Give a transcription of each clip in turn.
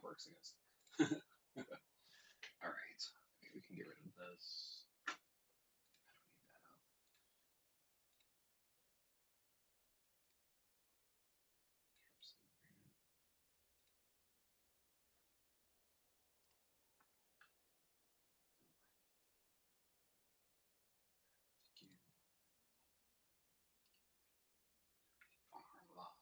works, I guess. All right, maybe we can get rid of this. I don't need that out. Thank you. Farm life.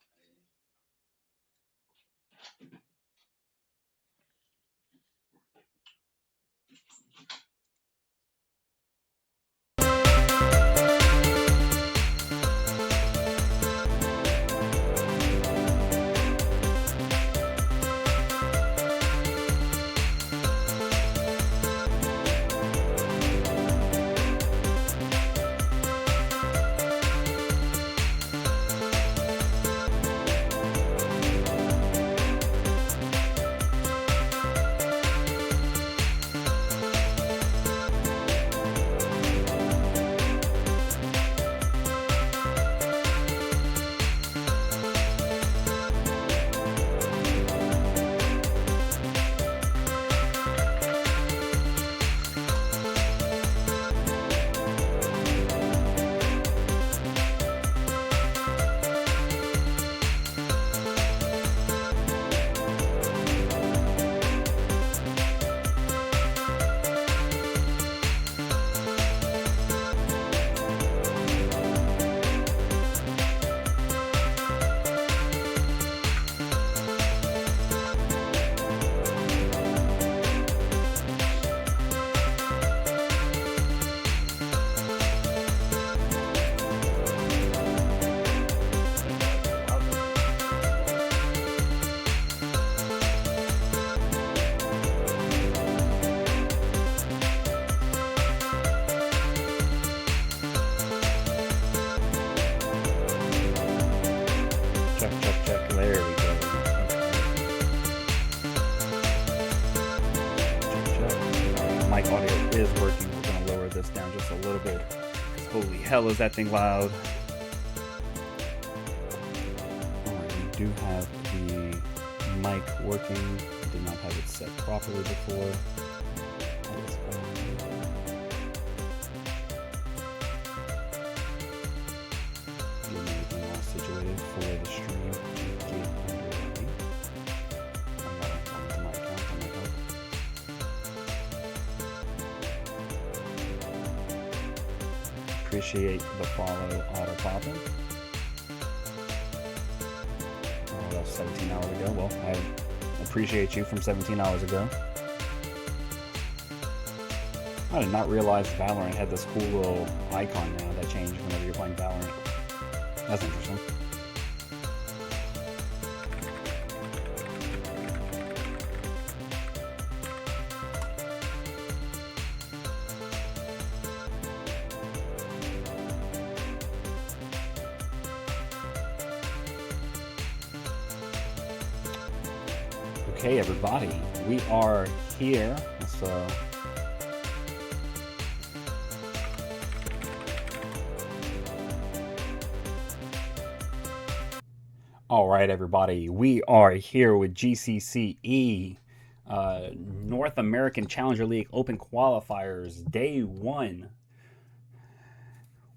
Check. There we go. Check. Mic audio is working. We're going to lower this down just a little bit. Holy hell, is that thing loud. Alright, we do have the mic working. Did not have it set properly before. That is fine. Getting everything all situated for the stream to get underway. I gotta log into my account, that might help. Appreciate the follow, Otter Poppin'. Oh, that was 17 hours ago. Well, I appreciate you from 17 hours ago. I did not realize Valorant had this cool little icon now that changes whenever you're playing Valorant. That's interesting. Okay, everybody, we are here. So all right, everybody, we are here with GCCe North American Challenger League Open Qualifiers Day 1.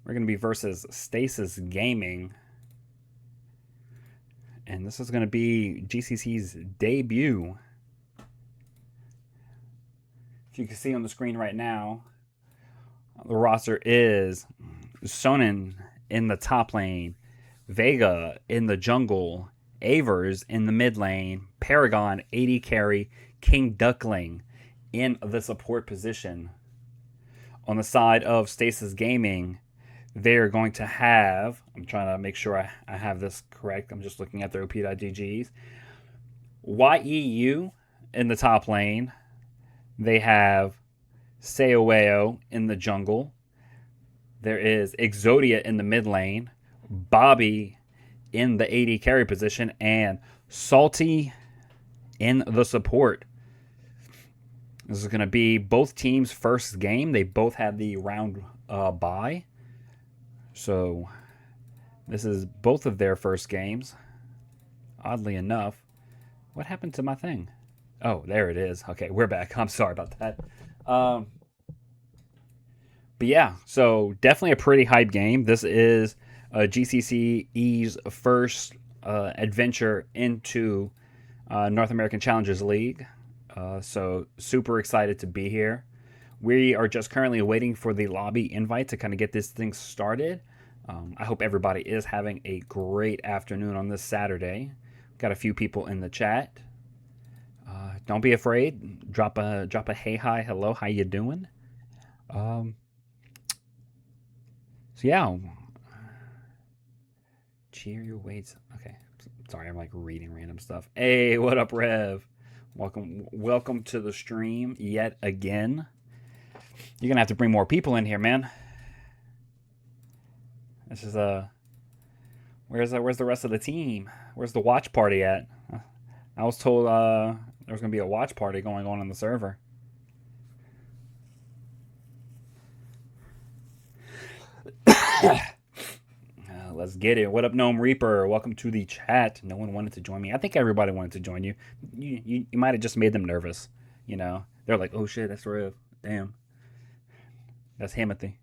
We're going to be versus Stasis Gaming. And this is going to be GCCe's debut. If you can see on the screen right now, the roster is Sonnen in the top lane, Vega in the jungle, Avers in the mid lane, Paragon, AD carry, King Duckling in the support position. On the side of Stasis Gaming, they're going to have, I'm trying to make sure I have this correct. I'm just looking at their OP.GGs. YEU in the top lane. They have Seoweo in the jungle. There is Exodia in the mid lane. Bobby in the AD carry position. And Salty in the support. This is going to be both teams' first game. They both had the round bye. So this is both of their first games. Oddly enough. What happened to my thing? Oh, there it is. Okay, we're back. I'm sorry about that. Um, but yeah, so definitely a pretty hype game. This is GCCe's first adventure into North American Challengers League. So super excited to be here. We are just currently waiting for the lobby invite to kind of get this thing started. I hope everybody is having a great afternoon on this Saturday. Got a few people in the chat. Don't be afraid. Drop a hey hi hello. How you doing? Um, so yeah, cheer your weights. Okay, sorry, I'm like reading random stuff. Hey, what up, Rev? Welcome to the stream yet again. You're gonna have to bring more people in here, man. This is where's the rest of the team? Where's the watch party at? I was told there was gonna be a watch party going on the server. Let's get it. What up, Gnome Reaper? Welcome to the chat. No one wanted to join me. I think everybody wanted to join you. You might have just made them nervous. You know, they're like, oh shit, that's Rev. Damn, that's Timothy.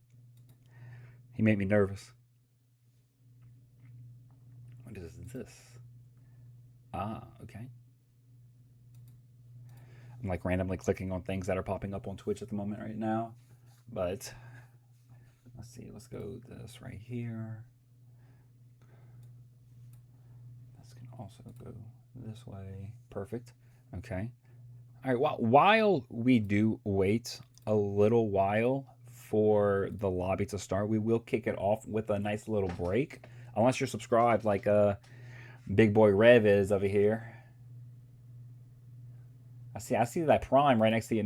He made me nervous. What is this? Ah, okay. I'm like randomly clicking on things that are popping up on Twitch at the moment right now. But let's see. Let's go this right here. This can also go this way. Perfect. Okay. All right. Well, while we do wait a little while for the lobby to start, we will kick it off with a nice little break. Unless you're subscribed, like Big Boy Rev is over here. I see that prime right next to you,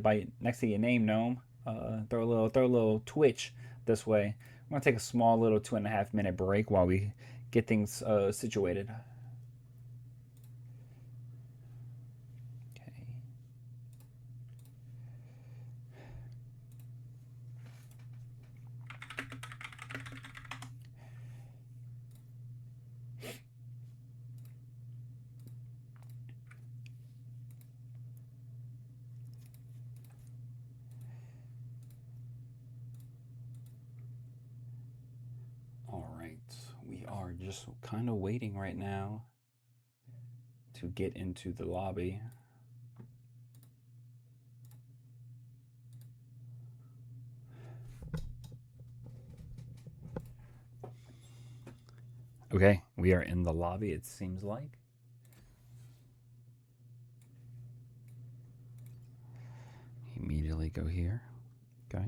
by next to your name, gnome. Throw a little twitch this way. I'm gonna take a small little 2.5 minute break while we get things situated. Okay. All right, we are just kind of waiting right now to get into the lobby. Okay, we are in the lobby, it seems like. Immediately go here. Okay.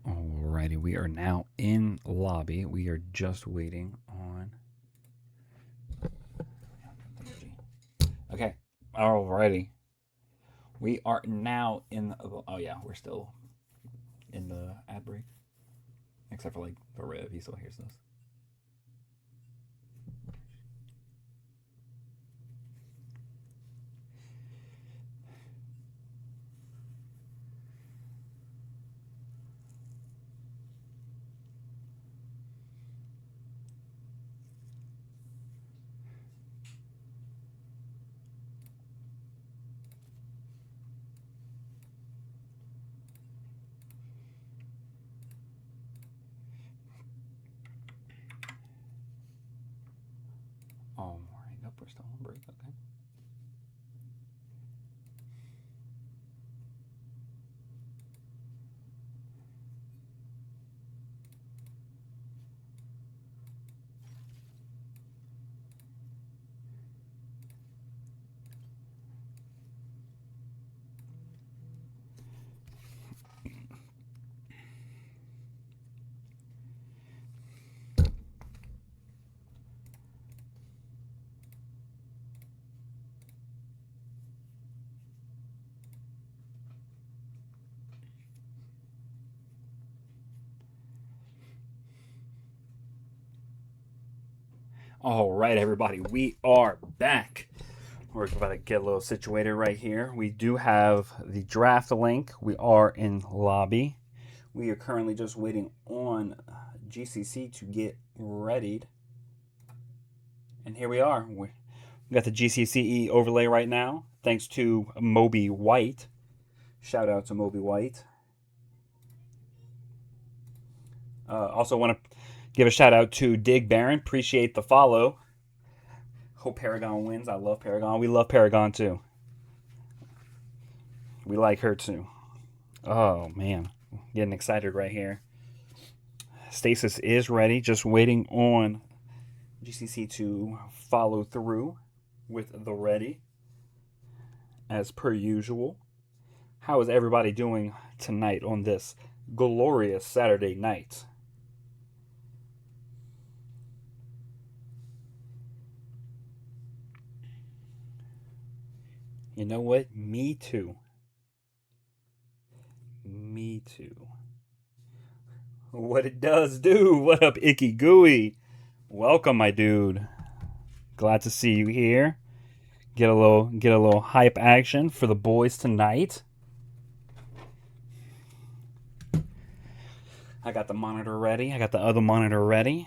Alrighty, we are now in lobby. We are just waiting on. Okay, alrighty. We are now in. Oh yeah, we're still in the ad break, except for like the Rev. He still hears this. All right, nope, we're still on break. Okay. All right, everybody, we are back. We're about to get a little situated right here. We do have the draft link. We are in lobby. We are currently just waiting on GCCe to get readied. And here we are. We got the GCCe overlay right now, thanks to Moby White. Shout out to Moby White. Also want to give a shout out to Dig Baron. Appreciate the follow. Hope Paragon wins. I love Paragon. We love Paragon too. We like her too. Oh man, getting excited right here. Stasis is ready, just waiting on GCCe to follow through with the ready, as per usual. How is everybody doing tonight on this glorious Saturday night? You know what? Me too. Me too. What it does do? What up, Icky Gooey? Welcome, my dude. Glad to see you here. Get a little hype action for the boys tonight. I got the monitor ready. I got the other monitor ready.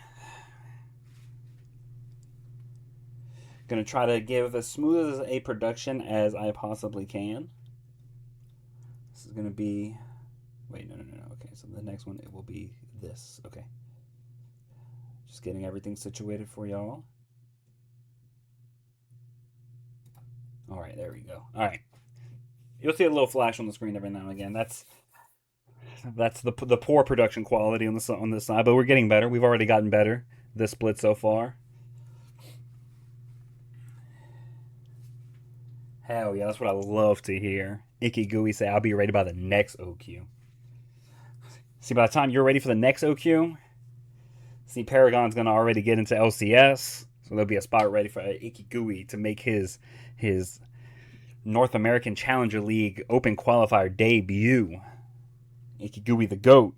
Gonna try to give as smooth as a production as I possibly can. This is gonna be. Wait, no. Okay, so the next one it will be this. Okay. Just getting everything situated for y'all. All right, there we go. All right. You'll see a little flash on the screen every now and again. That's the poor production quality on this side, but we're getting better. We've already gotten better this split so far. Hell yeah, that's what I love to hear. Icky Gooey say, I'll be ready by the next OQ. See, by the time you're ready for the next OQ, see, Paragon's going to already get into LCS, so there'll be a spot ready for Icky Gooey to make his North American Challenger League Open Qualifier debut. Icky Gooey the GOAT.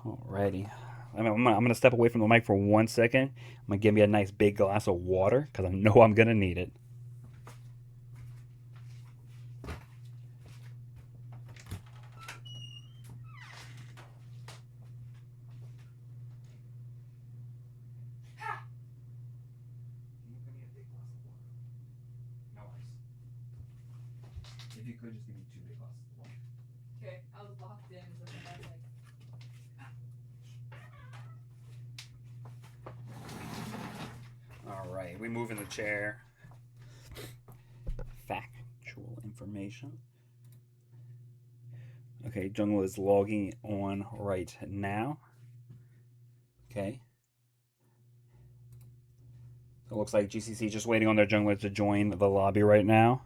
Alrighty. I'm gonna step away from the mic for 1 second. I'm gonna give me a nice big glass of water because I know I'm gonna need it. If you could just give me 2 big glasses of water. Okay, I was locked in, so I was like. All right, we move in the chair. Factual information. Okay, Jungle is logging on right now. Okay. So it looks like GCCe just waiting on their jungler to join the lobby right now.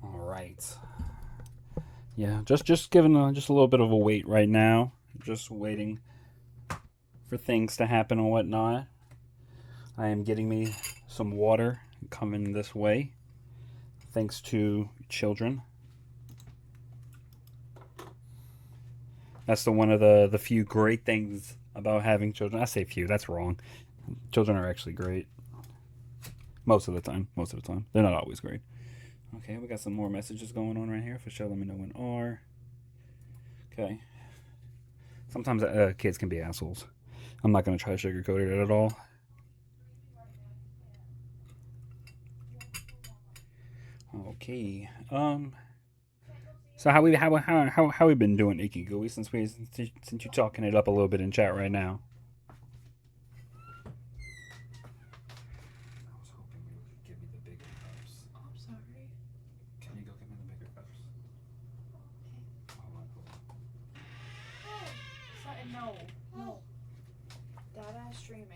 All right. Yeah, just giving just a little bit of a wait right now. Just waiting for things to happen and whatnot. I am getting me some water coming this way, thanks to children. That's one of the few great things about having children. I say few, that's wrong. Children are actually great. Most of the time. They're not always great. Okay, we got some more messages going on right here. For sure, let me know when are. Okay. Sometimes kids can be assholes. I'm not going to try to sugarcoat it at all. Okay. So how we been doing, Icky Gooey, since you're talking it up a little bit in chat right now? I was hoping you would give me the bigger cups. Oh, I'm sorry. Can you go get me the bigger cups? Okay. Hold on. Oh, no. Dada streaming.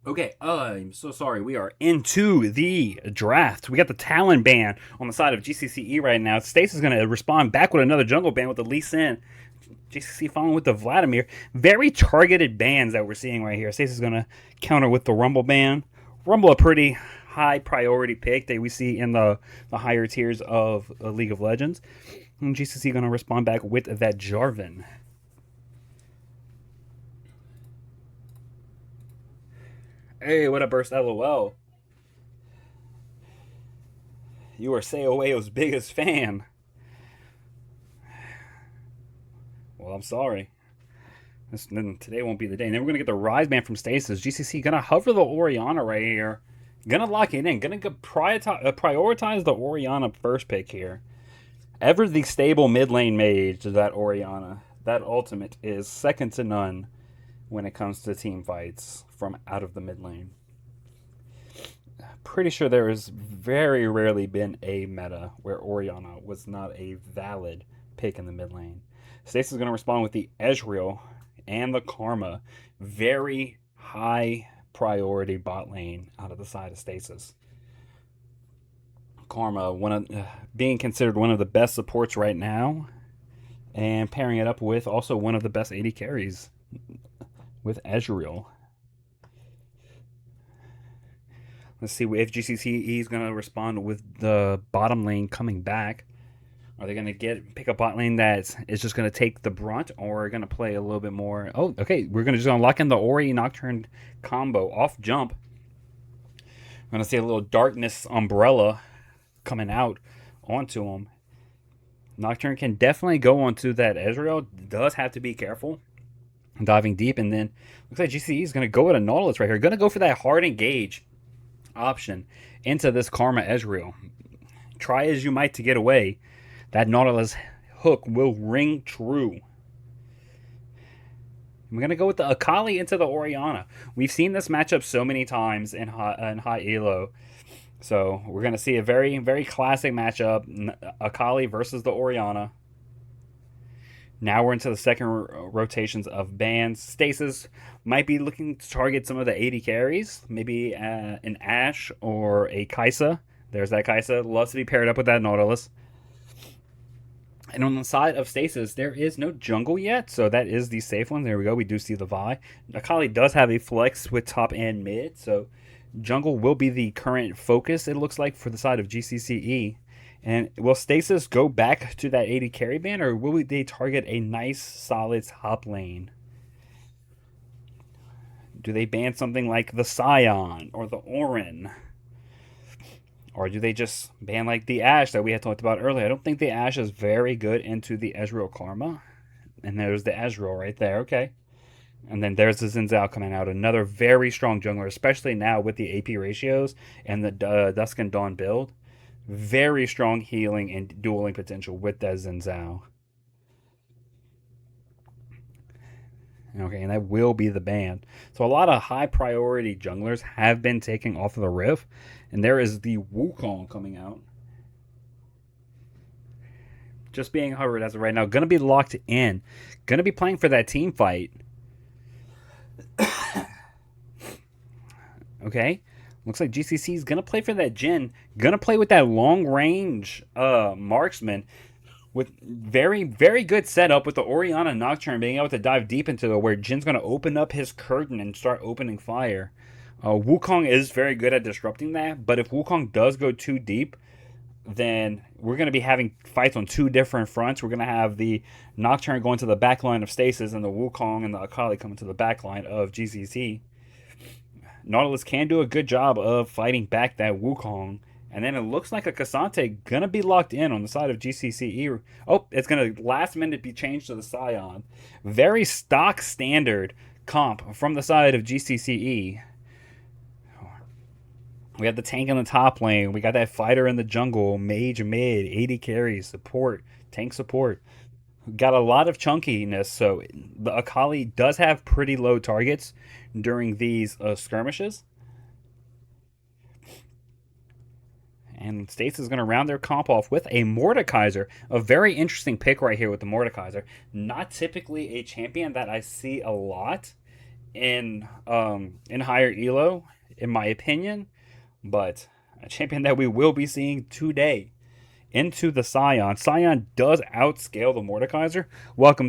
Okay, I'm so sorry. We are into the draft. We got the Talon ban on the side of GCCe right now. Stasis is going to respond back with another jungle ban with the Lee Sin. GCC following with the Vladimir. Very targeted bans that we're seeing right here. Stasis is going to counter with the Rumble ban. Rumble, a pretty high priority pick that we see in the higher tiers of League of Legends. And GCC going to respond back with that Jarvan. Hey, what up, Burst LOL? You are Seoeo's biggest fan. Well, I'm sorry. Today won't be the day. And then we're going to get the Rise ban from Stasis. GCC going to hover the Orianna right here. Going to lock it in. Going to prioritize the Orianna first pick here. Ever the stable mid lane mage, that Orianna. That ultimate is second to none when it comes to team fights from out of the mid lane. Pretty sure there has very rarely been a meta where Orianna was not a valid pick in the mid lane. Stasis is going to respond with the Ezreal and the Karma. Very high priority bot lane out of the side of Stasis. Karma, being considered one of the best supports right now, and pairing it up with also one of the best AD carries with Ezreal. Let's see if GCCe is going to respond with the bottom lane coming back. Are they going to pick a bot lane that is just going to take the brunt, or are going to play a little bit more? Oh, okay. We're going to just lock in the Ori Nocturne combo off jump. We're going to see a little darkness umbrella coming out onto him. Nocturne can definitely go onto that Ezreal. Does have to be careful. Diving deep, and then looks like GCE is going to go with a Nautilus right here. Going to go for that hard engage option into this Karma Ezreal. Try as you might to get away, that Nautilus hook will ring true. I'm going to go with the Akali into the Orianna. We've seen this matchup so many times in high elo. So we're going to see a very, very classic matchup. Akali versus the Orianna. Now we're into the second rotations of bans. Stasis might be looking to target some of the AD carries. Maybe an Ashe or a Kai'Sa. There's that Kai'Sa. Loves to be paired up with that Nautilus. And on the side of Stasis, there is no jungle yet. So that is the safe one. There we go. We do see the Vi. Akali does have a flex with top and mid. So jungle will be the current focus, it looks like, for the side of GCCe. And will Stasis go back to that AD carry ban, or will they target a nice, solid top lane? Do they ban something like the Scion or the Orin? Or do they just ban like the Ashe that we had talked about earlier? I don't think the Ashe is very good into the Ezreal Karma. And there's the Ezreal right there, okay. And then there's the Xin Zhao coming out. Another very strong jungler, especially now with the AP ratios and the Dusk and Dawn build. Very strong healing and dueling potential with that Xin Zhao. Okay, and that will be the ban. So a lot of high priority junglers have been taken off of the Rift. And there is the Wukong coming out. Just being hovered as of right now. Going to be locked in. Going to be playing for that team fight. Okay. Looks like GCC is going to play for that Jhin. Going to play with that long-range marksman. With very, very good setup with the Orianna Nocturne being able to dive deep into it, where Jin's going to open up his curtain and start opening fire. Wukong is very good at disrupting that, but if Wukong does go too deep, then we're going to be having fights on two different fronts. We're going to have the Nocturne going to the back line of Stasis, and the Wukong and the Akali coming to the back line of GCC. Nautilus can do a good job of fighting back that Wukong. And then it looks like a Cassante going to be locked in on the side of GCCe. Oh, it's going to last minute be changed to the Scion. Very stock standard comp from the side of GCCe. We got the tank in the top lane. We got that fighter in the jungle. Mage mid. AD carry. Support. Tank support. Got a lot of chunkiness. So the Akali does have pretty low targets during these skirmishes. And Stasis is going to round their comp off with a Mordekaiser. A very interesting pick right here with the Mordekaiser. Not typically a champion that I see a lot in higher elo, in my opinion, but a champion that we will be seeing today into the Scion. Scion does outscale the Mordekaiser. Welcome.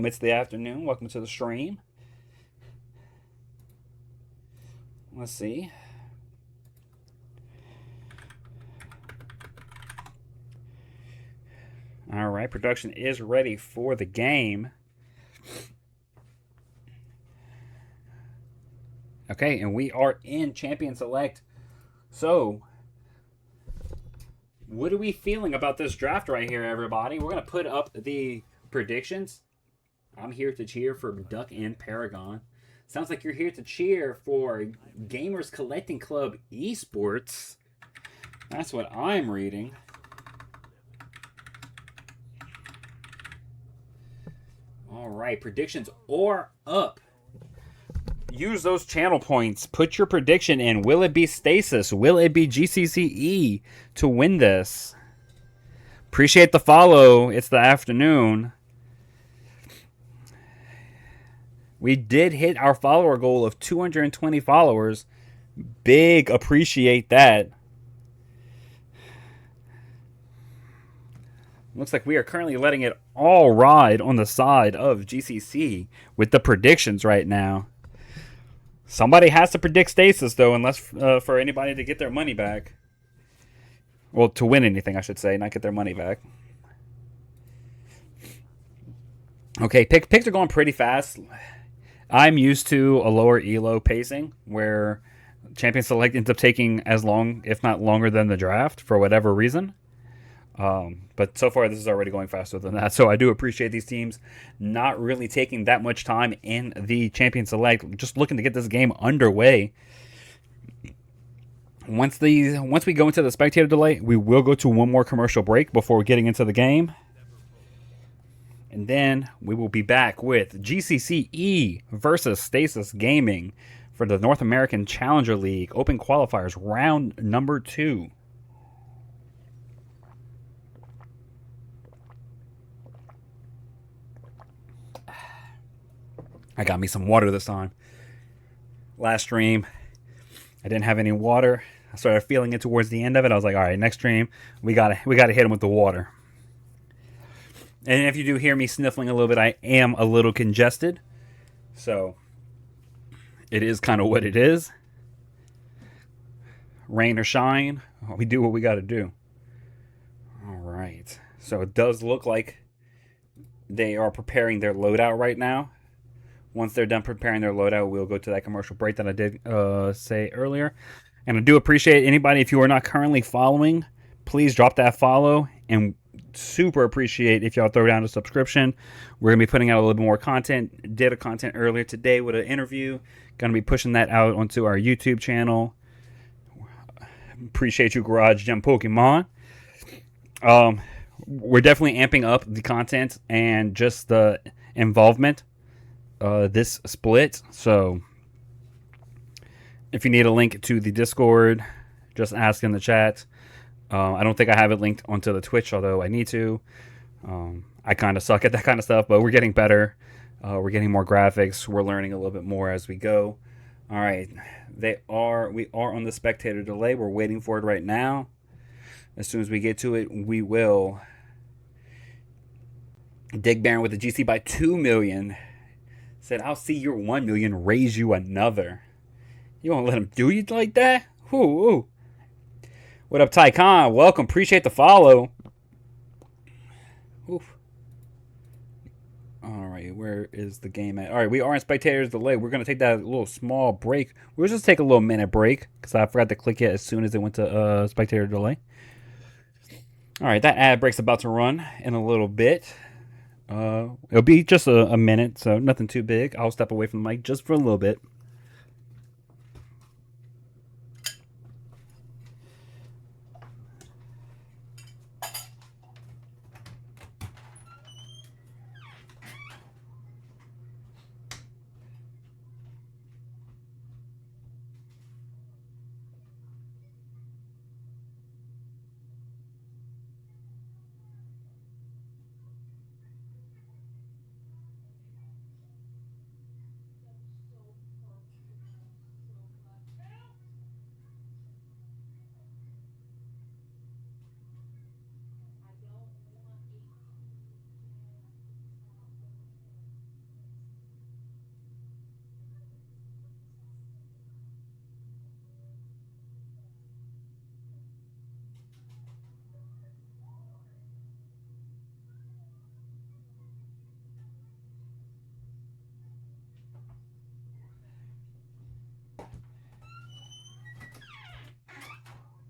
It's the afternoon. Welcome to the stream. Let's see. All right, production is ready for the game. Okay, and we are in Champion Select. So, what are we feeling about this draft right here, everybody? We're going to put up the predictions. I'm here to cheer for Duck and Paragon. Sounds like you're here to cheer for Gamers Collecting Club Esports. That's what I'm reading. All right, predictions are up. Use those channel points. Put your prediction in. Will it be Stasis? Will it be GCCe to win this? Appreciate the follow. It's the afternoon. We did hit our follower goal of 220 followers. Big appreciate that. Looks like we are currently letting it all ride on the side of GCC with the predictions right now. Somebody has to predict Stasis, though, unless for anybody to get their money back. Well, to win anything, I should say, not get their money back. Okay, picks are going pretty fast. I'm used to a lower elo pacing where Champion Select ends up taking as long, if not longer, than the draft for whatever reason. But so far, this is already going faster than that. So I do appreciate these teams not really taking that much time in the Champion Select, just looking to get this game underway. Once we go into the spectator delay, we will go to one more commercial break before getting into the game. And then we will be back with GCCe versus Stasis Gaming for the North American Challenger League Open Qualifiers round number 2. I got me some water this time. Last stream, I didn't have any water. I started feeling it towards the end of it. I was like, all right, next stream, we gotta hit him with the water. And if you do hear me sniffling a little bit, I am a little congested. So, it is kind of what it is. Rain or shine, we do what we got to do. All right. So, it does look like they are preparing their loadout right now. Once they're done preparing their loadout, we'll go to that commercial break that I did say earlier. And I do appreciate anybody, if you are not currently following, please drop that follow, and super appreciate if y'all throw down a subscription. We're going to be putting out a little bit more content. Did a content earlier today with an interview. Going to be pushing that out onto our YouTube channel. Appreciate you, Garage Gem Pokemon. We're definitely amping up the content and just the involvement this split. So if you need a link to the Discord, just ask in the chat. I don't think I have it linked onto the Twitch, although I need to. I kind of suck at that kind of stuff, but we're getting better. We're getting more graphics. We're learning a little bit more as we go. All right. We are on the spectator delay. We're waiting for it right now. As soon as we get to it, we will. Dig Baron with the GC by 2 million. Said, I'll see your 1 million, raise you another. You won't let him do you like that? Ooh. What up, Tycon? Welcome. Appreciate the follow. Oof. All right, where is the game at? All right, we are in spectators delay. We're going to take that little small break. We'll just take a little minute break because I forgot to click it as soon as it went to spectator delay. All right, that ad break's about to run in a little bit. It'll be just a minute, so nothing too big. I'll step away from the mic just for a little bit.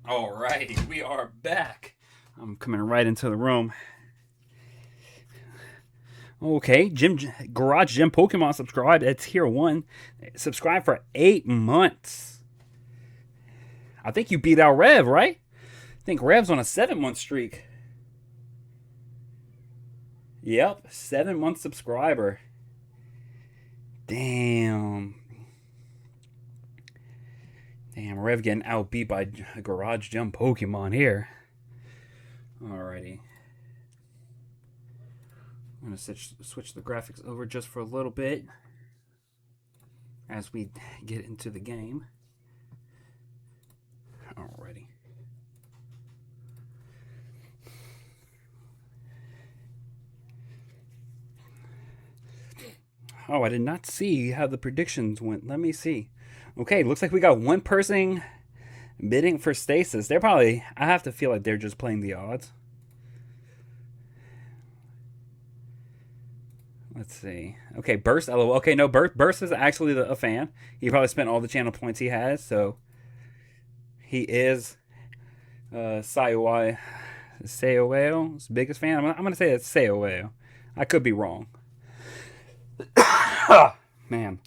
All right, we are back. I'm coming right into the room. Okay, Garage Gym Pokemon subscribed at tier 1. Subscribe for 8 months. I think you beat out Rev, right? I think Rev's on a 7-month streak. Yep, 7-month subscriber. Damn. Damn, Rev getting outbeat by Garage Gym Pokemon here. Alrighty. I'm going to switch the graphics over just for a little bit as we get into the game. Alrighty. Oh, I did not see how the predictions went. Let me see. Okay, looks like we got one person bidding for Stasis. They're probably, I have to feel like they're just playing the odds. Let's see. Okay, Burst, LOL. Okay, no, Burst is actually a fan. He probably spent all the channel points he has, so he is Seoweo's biggest fan. I'm going to say it's Seoweo. I could be wrong. Man.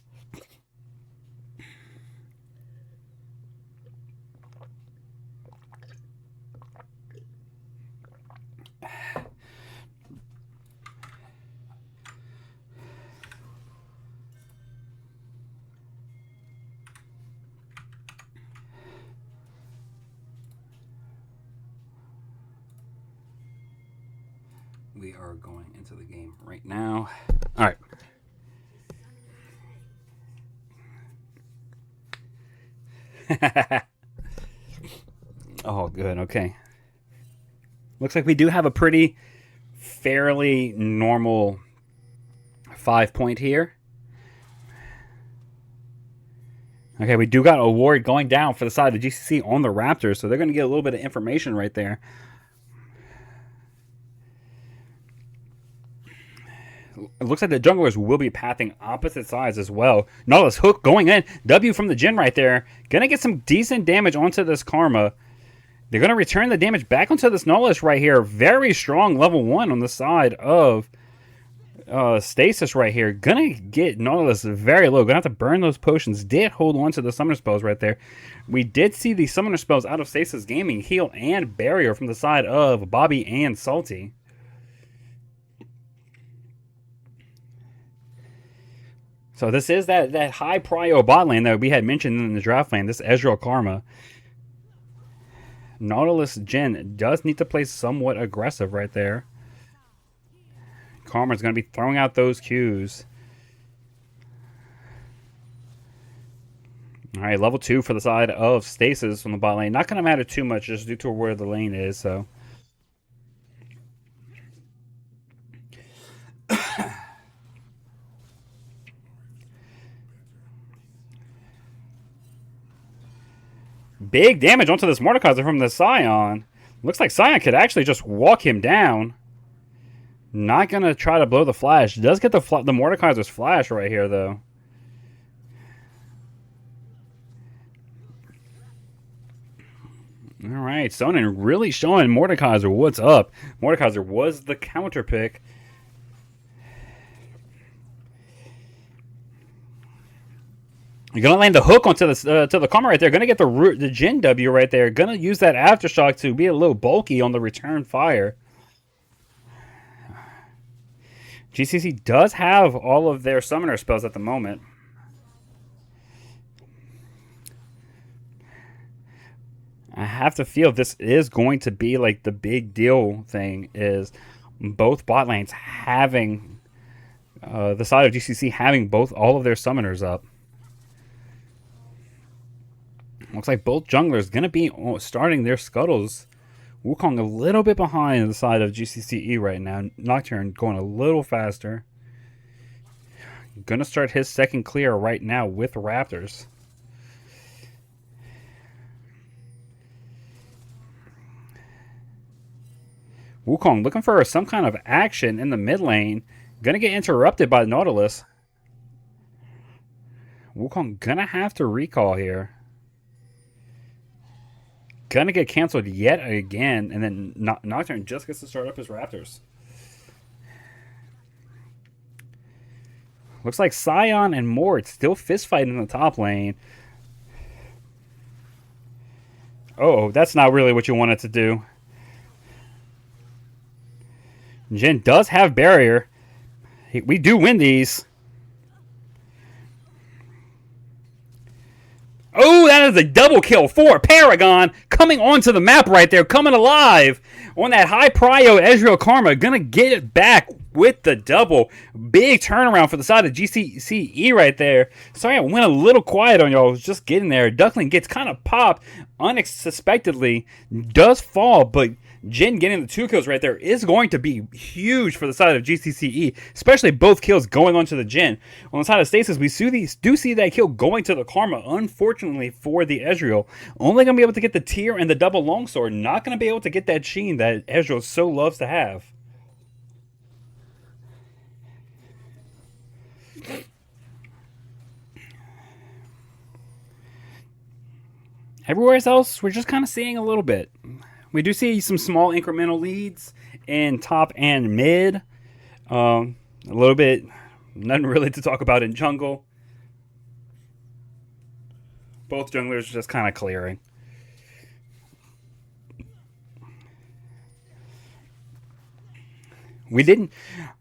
We are going into the game right now. All right. Oh, good. Okay. Looks like we do have a pretty fairly normal 5-point here. Okay, we do got a ward going down for the side of the GCC on the Raptors, so they're going to get a little bit of information right there. It looks like the junglers will be pathing opposite sides as well. Nautilus hook going in. W from the Jhin right there. Going to get some decent damage onto this Karma. They're going to return the damage back onto this Nautilus right here. Very strong level 1 on the side of Stasis right here. Going to get Nautilus very low. Going to have to burn those potions. Did hold on to the summoner spells right there. We did see the summoner spells out of Stasis Gaming. Heal and Barrier from the side of Bobby and Salty. So this is that high prio bot lane that we had mentioned in the draft lane. This Ezreal Karma. Nautilus Jhin does need to play somewhat aggressive right there. Karma's going to be throwing out those Qs. All right, level 2 for the side of Stasis from the bot lane. Not going to matter too much just due to where the lane is, so... Big damage onto this Mordekaiser from the Scion. Looks like Scion could actually just walk him down. Not going to try to blow the flash. Does get the Mordekaiser's flash right here, though. All right, Sonnen really showing Mordekaiser what's up. Mordekaiser was the counter pick. You're going to land the hook onto the Karma right there. Going to get the Jhin W right there. Going to use that Aftershock to be a little bulky on the return fire. GCC does have all of their summoner spells at the moment. I have to feel this is going to be like the big deal thing is both bot lanes having the side of GCC having all of their summoners up. Looks like both junglers going to be starting their scuttles. Wukong a little bit behind the side of GCCe right now. Nocturne going a little faster. Going to start his second clear right now with Raptors. Wukong looking for some kind of action in the mid lane. Going to get interrupted by Nautilus. Wukong going to have to recall here. gonna get canceled yet again, and then Nocturne just gets to start up his Raptors. Looks like Scion and Mort still fist fighting in the top lane. Oh, that's not really what you wanted to do. Jin does have barrier. We do win these. Oh, that is a double kill for Paragon. Coming onto the map right there. Coming alive on that high prio Ezreal Karma. Gonna get it back with the double. Big turnaround for the side of GCCe right there. Sorry, I went a little quiet on y'all. I was just getting there. Duckling gets kind of popped unexpectedly. Does fall, but Jin getting the 2 kills right there is going to be huge for the side of GCCe, especially both kills going onto the Jin. On the side of Stasis, we do see that kill going to the Karma, unfortunately for the Ezreal. Only going to be able to get the tier and the double longsword, not going to be able to get that sheen that Ezreal so loves to have. Everywhere else, we're just kind of seeing a little bit. We do see some small incremental leads in top and mid. A little bit, nothing really to talk about in jungle. Both junglers just kind of clearing. We didn't.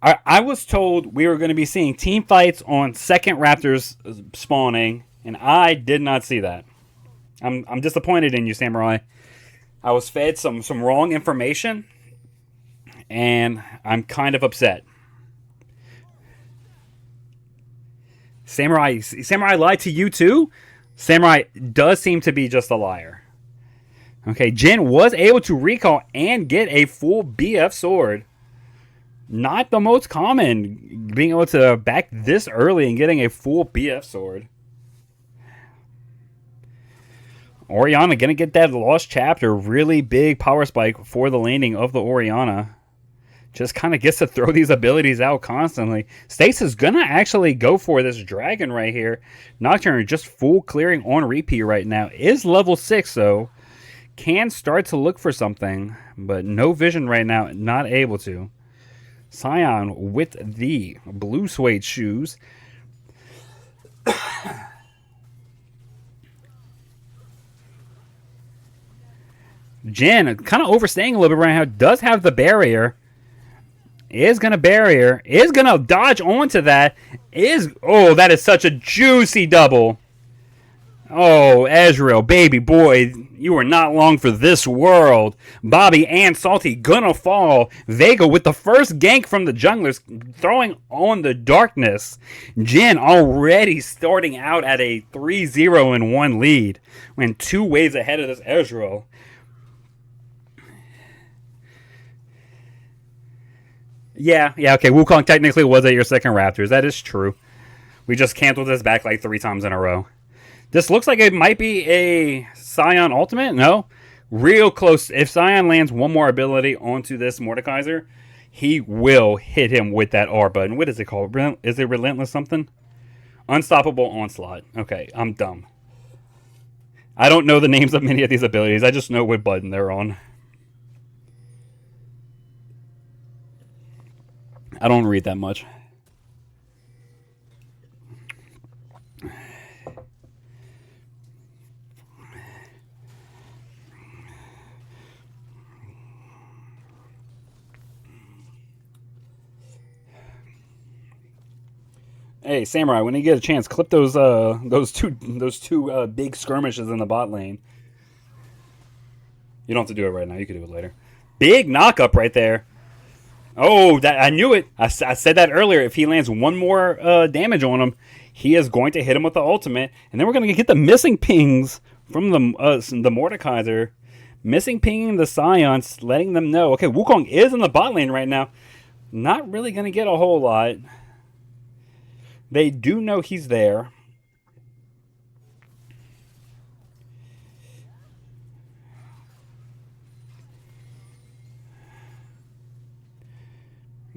I was told we were going to be seeing team fights on second Raptors spawning, and I did not see that. I'm disappointed in you, Samurai. I was fed some wrong information, and I'm kind of upset. Samurai lied to you too? Samurai does seem to be just a liar. Okay, Jin was able to recall and get a full BF sword. Not the most common, being able to back this early and getting a full BF sword. Orianna going to get that lost chapter. Really big power spike for the landing of the Orianna. Just kind of gets to throw these abilities out constantly. Stasis going to actually go for this dragon right here. Nocturne just full clearing on repeat right now. Is level 6 though. Can start to look for something. But no vision right now. Not able to. Scion with the blue suede shoes. Jin kind of overstaying a little bit right now. Does have the barrier. Is going to barrier. Is going to dodge onto that. Oh, that is such a juicy double. Oh, Ezreal, baby boy. You are not long for this world. Bobby and Salty gonna fall. Vega with the first gank from the junglers. Throwing on the darkness. Jin already starting out at a 3-0-1 lead. When 2 waves ahead of this Ezreal. Yeah, okay. Wukong technically was at your second Raptors. That is true. We just canceled this back like 3 times in a row. This looks like it might be a Scion ultimate. No. Real close. If Scion lands one more ability onto this Mordekaiser, he will hit him with that R button. What is it called? Is it Relentless something? Unstoppable Onslaught. Okay, I'm dumb. I don't know the names of many of these abilities. I just know what button they're on. I don't read that much. Hey, Samurai, when you get a chance, clip those two big skirmishes in the bot lane. You don't have to do it right now. You can do it later. Big knock-up right there. Oh, I knew it. I said that earlier. If he lands one more damage on him, he is going to hit him with the ultimate. And then we're going to get the missing pings from the Mordekaiser. Missing pinging the Scions, letting them know. Okay, Wukong is in the bot lane right now. Not really going to get a whole lot. They do know he's there.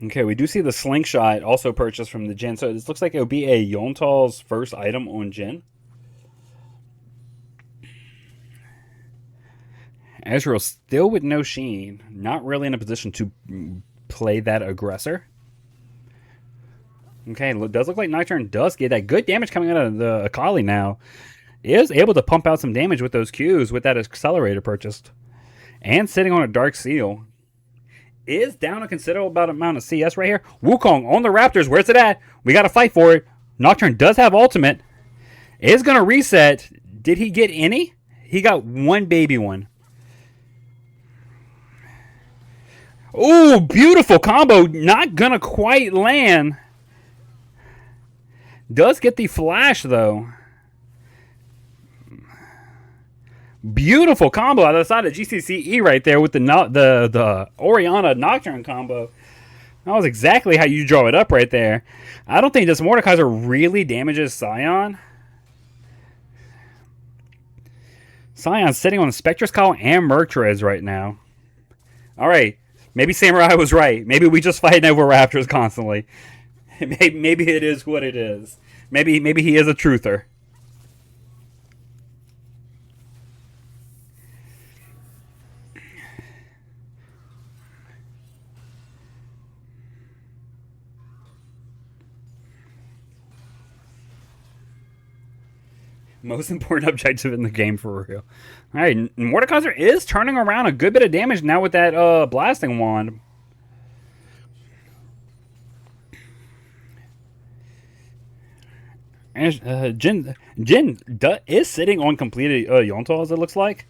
Okay, we do see the slingshot also purchased from the Jin. So this looks like it would be a Yontal's first item on Jin. Ezreal still with no Sheen. Not really in a position to play that aggressor. Okay, does look like Nocturne does get that good damage coming out of the Akali now. Is able to pump out some damage with those Qs with that accelerator purchased. And sitting on a Dark Seal. Is down a considerable amount of CS right here. Wukong on the Raptors. Where's it at? We got to fight for it. Nocturne does have ultimate. Is going to reset. Did he get any? He got one baby one. Ooh, beautiful combo. Not going to quite land. Does get the flash, though. Beautiful combo out of the side of GCCe right there with the Orianna Nocturne combo. That was exactly how you draw it up right there. I don't think this Mordekaiser really damages Sion. Sion's sitting on Spectrus Call and Murktris right now. Alright, maybe Samurai was right. Maybe we just fighting over Raptors constantly. Maybe it is what it is. Maybe he is a truther. Most important objective in the game for real. Alright, Mordekaiser is turning around a good bit of damage now with that blasting wand. And Jin is sitting on completed Yontal, as it looks like.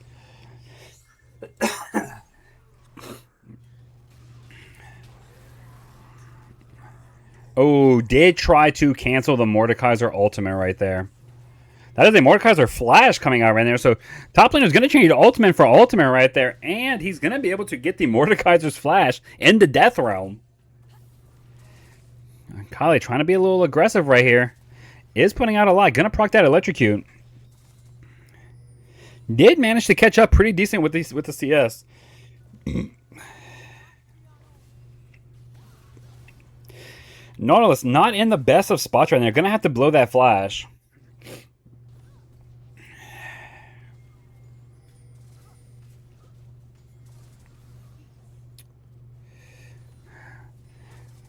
Oh, did try to cancel the Mordekaiser ultimate right there. That is a Mordekaiser flash coming out right there. So top laner is going to change ultimate for ultimate right there. And he's going to be able to get the Mordekaiser's flash into Death Realm. Kali trying to be a little aggressive right here. Is putting out a lot. Going to proc that electrocute. Did manage to catch up pretty decent with the CS. Nautilus not in the best of spots right now. Going to have to blow that flash.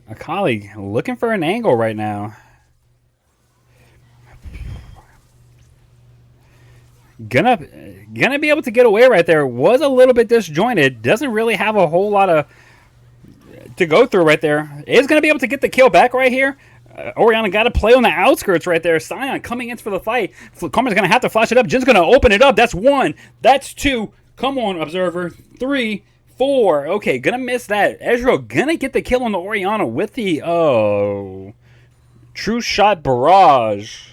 Akali looking for an angle right now. Gonna be able to get away right there. Was a little bit disjointed. Doesn't really have a whole lot of to go through right there. Is gonna be able to get the kill back right here. Orianna got to play on the outskirts right there. Sion coming in for the fight. Karma's gonna have to flash it up. Jin's gonna open it up. That's one. That's two. Come on, Observer. 3, 4. Okay, gonna miss that. Ezreal gonna get the kill on the Orianna with the True Shot Barrage.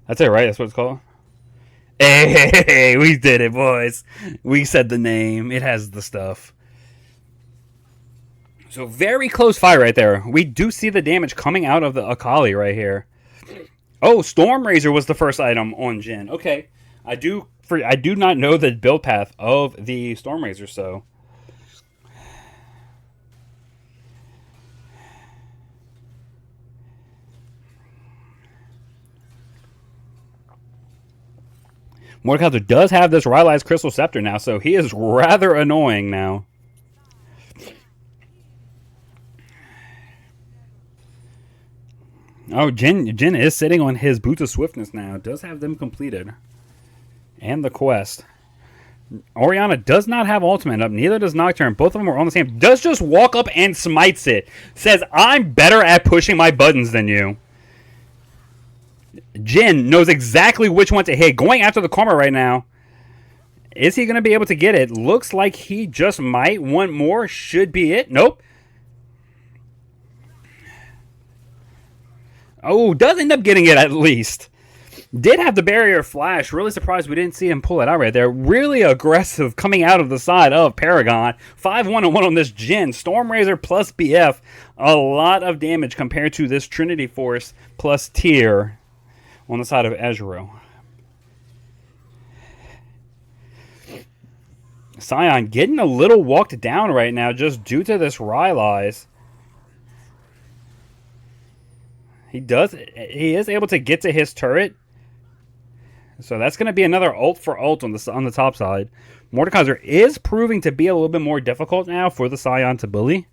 That's it, right? That's what it's called. Hey, we did it, boys. We said the name. It has the stuff. So very close fight right there. We do see the damage coming out of the Akali right here. Oh, Storm Razor was the first item on Jin. Okay, I do not know the build path of the Storm Razor, so. Mordekaiser does have this Rylai's Crystal Scepter now, so he is rather annoying now. Oh, Jin is sitting on his Boots of Swiftness now. Does have them completed. And the quest. Orianna does not have ultimate up. Neither does Nocturne. Both of them are on the same. Does just walk up and smites it. Says, I'm better at pushing my buttons than you. Jin knows exactly which one to hit. Going after the Karma right now. Is he going to be able to get it? Looks like he just might. One more should be it. Nope. Oh, does end up getting it at least. Did have the barrier flash. Really surprised we didn't see him pull it out right there. Really aggressive coming out of the side of Paragon. 5-1-1 on this Jin. Storm Razor plus BF. A lot of damage compared to this Trinity Force plus Tier on the side of Ezreal. Sion getting a little walked down right now just due to this Rylai's. He is able to get to his turret. So that's going to be another ult for ult on the top side. Mordekaiser is proving to be a little bit more difficult now for the Scion to bully.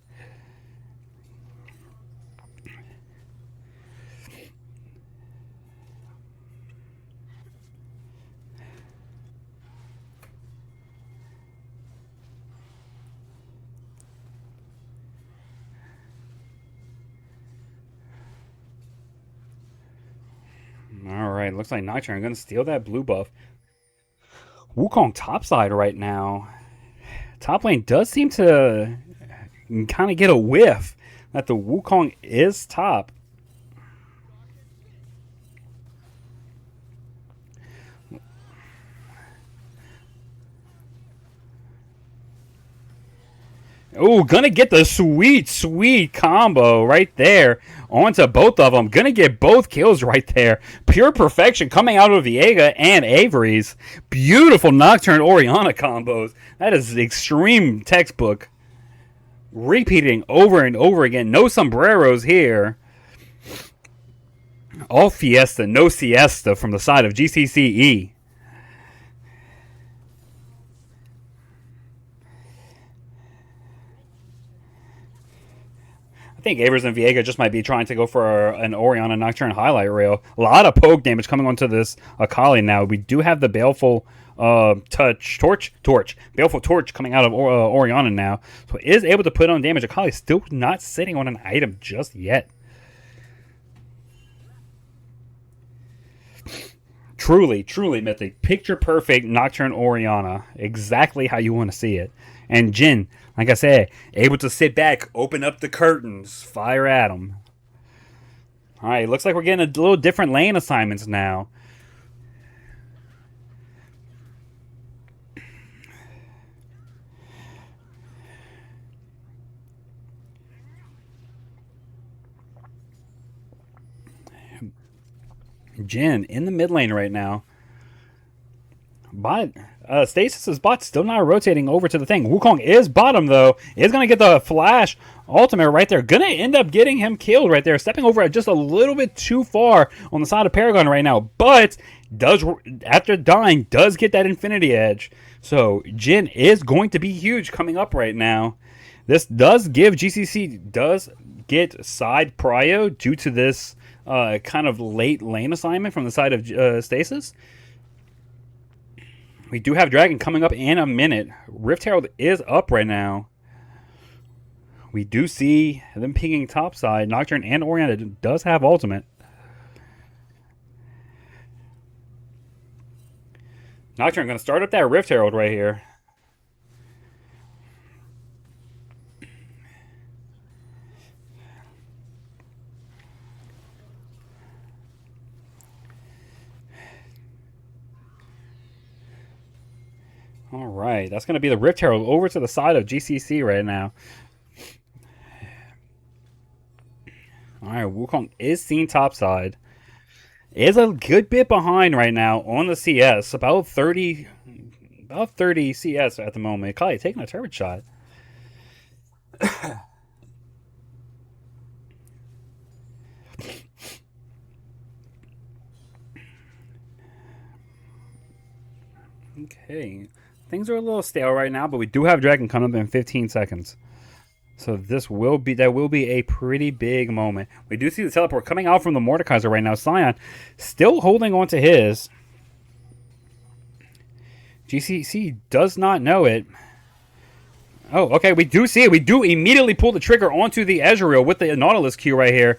Alright, looks like Nocturne going to steal that blue buff. Wukong topside right now. Top lane does seem to kind of get a whiff that the Wukong is top. Oh, gonna get the sweet combo right there onto both of them. Gonna get both kills right there. Pure perfection coming out of Viega and Avery's. Beautiful Nocturne Orianna combos. That is extreme textbook. Repeating over and over again. No sombreros here. All fiesta, no siesta from the side of GCCe. I think Avers and Viega just might be trying to go for an Orianna Nocturne highlight reel. A lot of poke damage coming onto this Akali now. We do have the Baleful Baleful Torch coming out of Orianna now. So is able to put on damage. Akali still not sitting on an item just yet. Truly mythic. Picture perfect Nocturne Orianna. Exactly how you want to see it. And Jhin, like I said, able to sit back, open up the curtains, fire at them. Alright, looks like we're getting a little different lane assignments now. Jhin in the mid lane right now. But Stasis' bot still not rotating over to the thing. Wukong is bottom, though. Is going to get the flash ultimate right there. Going to end up getting him killed right there. Stepping over just a little bit too far on the side of Paragon right now. But does, after dying, does get that Infinity Edge. So Jhin is going to be huge coming up right now. This does give GCCe, does get side prio due to this kind of late lane assignment from the side of Stasis. We do have Dragon coming up in a minute. Rift Herald is up right now. We do see them pinging topside. Nocturne and Orianna does have ultimate. Nocturne going to start up that Rift Herald right here. All right, that's going to be the Rift Herald over to the side of GCCe right now. All right, Wukong is seen topside. Is a good bit behind right now on the CS, about 30 CS at the moment. Kali taking a turret shot. Okay. Things are a little stale right now, but we do have Dragon coming up in 15 seconds. So that will be a pretty big moment. We do see the teleport coming out from the Mordekaiser right now. Scion still holding on to his. GCCe does not know it. Oh, okay, we do see it. We do immediately pull the trigger onto the Ezreal with the Nautilus Q right here.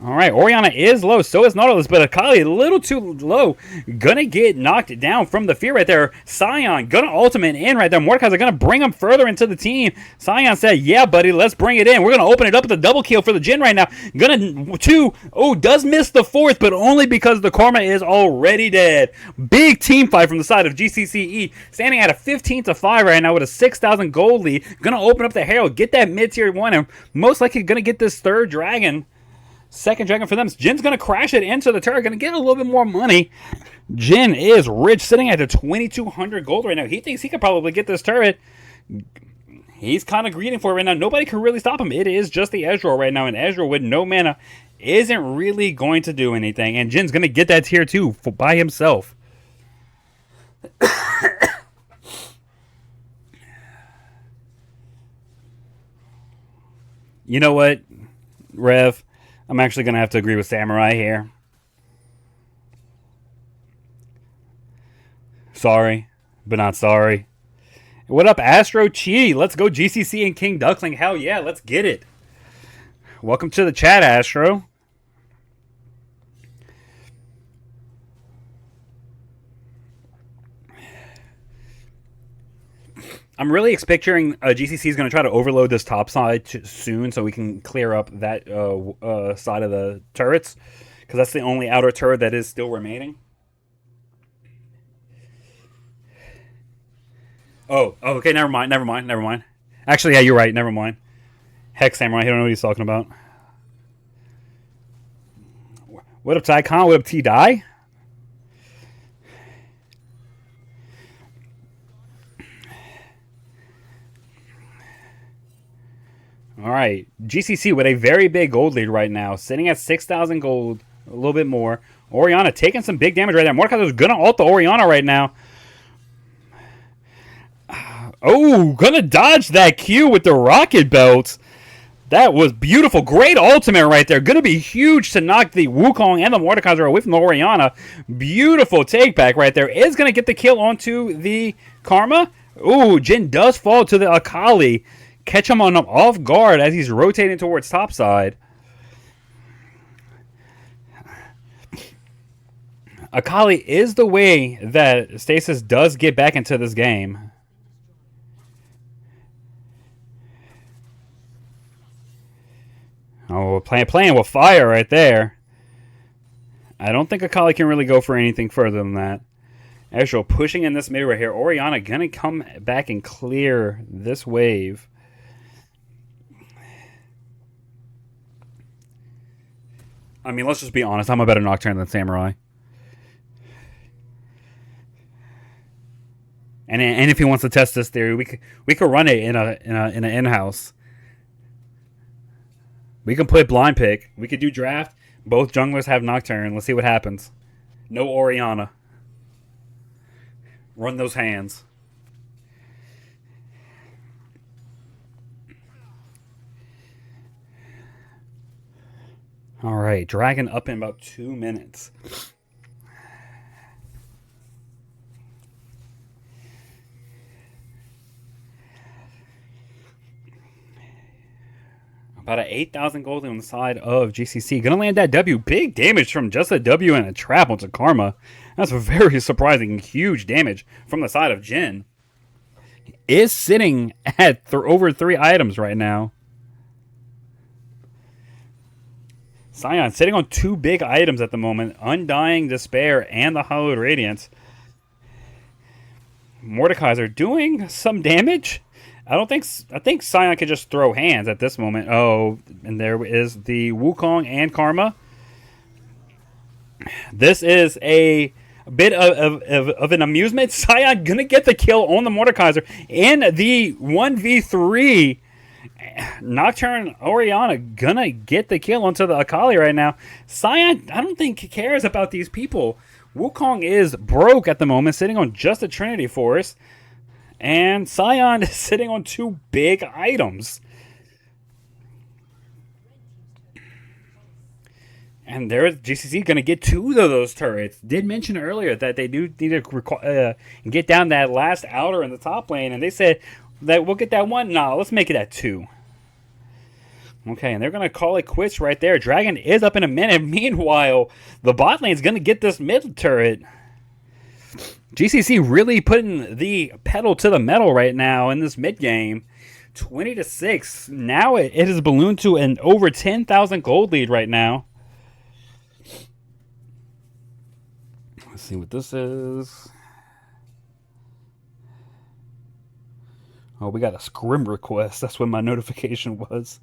All right, Orianna is low. So is Nautilus, but Akali a little too low. Gonna get knocked down from the fear right there. Scion gonna ultimate in right there. Mordekaiser gonna bring him further into the team. Scion said, yeah, buddy, let's bring it in. We're gonna open it up with a double kill for the Jhin right now. Gonna two. Oh, does miss the fourth, but only because the Karma is already dead. Big team fight from the side of GCCe. Standing at a 15-5 right now with a 6,000 gold lead. Gonna open up the Herald, get that mid-tier one, and most likely gonna get this third dragon. Second dragon for them. Jin's going to crash it into the turret. Going to get a little bit more money. Jhin is rich, sitting at the 2,200 gold right now. He thinks he could probably get this turret. He's kind of greeding for it right now. Nobody can really stop him. It is just the Ezreal right now. And Ezreal with no mana isn't really going to do anything. And Jin's going to get that tier 2 by himself. You know what, Rev? I'm actually going to have to agree with Samurai here. Sorry, but not sorry. What up, Astro Chi? Let's go GCC and King Duckling. Hell yeah, let's get it. Welcome to the chat, Astro. I'm really expecting GCC is going to try to overload this top side soon so we can clear up that side of the turrets, because that's the only outer turret that is still remaining. Oh, okay, never mind. Actually, yeah, you're right, never mind. Heck, Samurai, I don't know what he's talking about. What up, Tycon? What up, T-Die? All right, GCC with a very big gold lead right now, sitting at 6,000 gold, a little bit more. Orianna taking some big damage right there. Mordekaiser's gonna ult the Orianna right now. Oh, gonna dodge that Q with the rocket belt. That was beautiful. Great ultimate right there. Gonna be huge to knock the Wukong and the Mordekaiser away from the Orianna. Beautiful take back right there. Is gonna get the kill onto the Karma. Ooh, Jin does fall to the Akali. Catch him on off guard as he's rotating towards topside. Akali is the way that Stasis does get back into this game. Oh, playing with fire right there. I don't think Akali can really go for anything further than that. Astro pushing in this mid right here. Orianna gonna come back and clear this wave. I mean, let's just be honest. I'm a better Nocturne than Samurai. And if he wants to test this theory, we could run it in an in-house. We can play blind pick. We could do draft. Both junglers have Nocturne. Let's see what happens. No Orianna. Run those hands. All right, Dragon up in about 2 minutes. About an 8,000 gold on the side of GCC. Gonna land that W. Big damage from just a W and a trap onto Karma. That's very surprising. Huge damage from the side of Jin. Is sitting at over 3 items right now. Sion sitting on 2 big items at the moment. Undying Despair and the Hallowed Radiance. Mordekaiser doing some damage. I think Sion could just throw hands at this moment. Oh, and there is the Wukong and Karma. This is a bit of an amusement. Sion gonna get the kill on the Mordekaiser in the 1v3. Nocturne Orianna gonna get the kill onto the Akali right now. Sion, I don't think cares about these people. Wukong is broke at the moment, sitting on just a Trinity Force. And Sion is sitting on 2 big items. And there's GCC going to get 2 of those turrets. Did mention earlier that they do need to get down that last outer in the top lane. And they said that we'll get that 1. Nah, let's make it at 2. Okay, and they're going to call it quits right there. Dragon is up in a minute. Meanwhile, the bot lane is going to get this mid turret. GCC really putting the pedal to the metal right now in this mid game. 20-6. Now it has ballooned to an over 10,000 gold lead right now. Let's see what this is. Oh, we got a scrim request. That's what my notification was.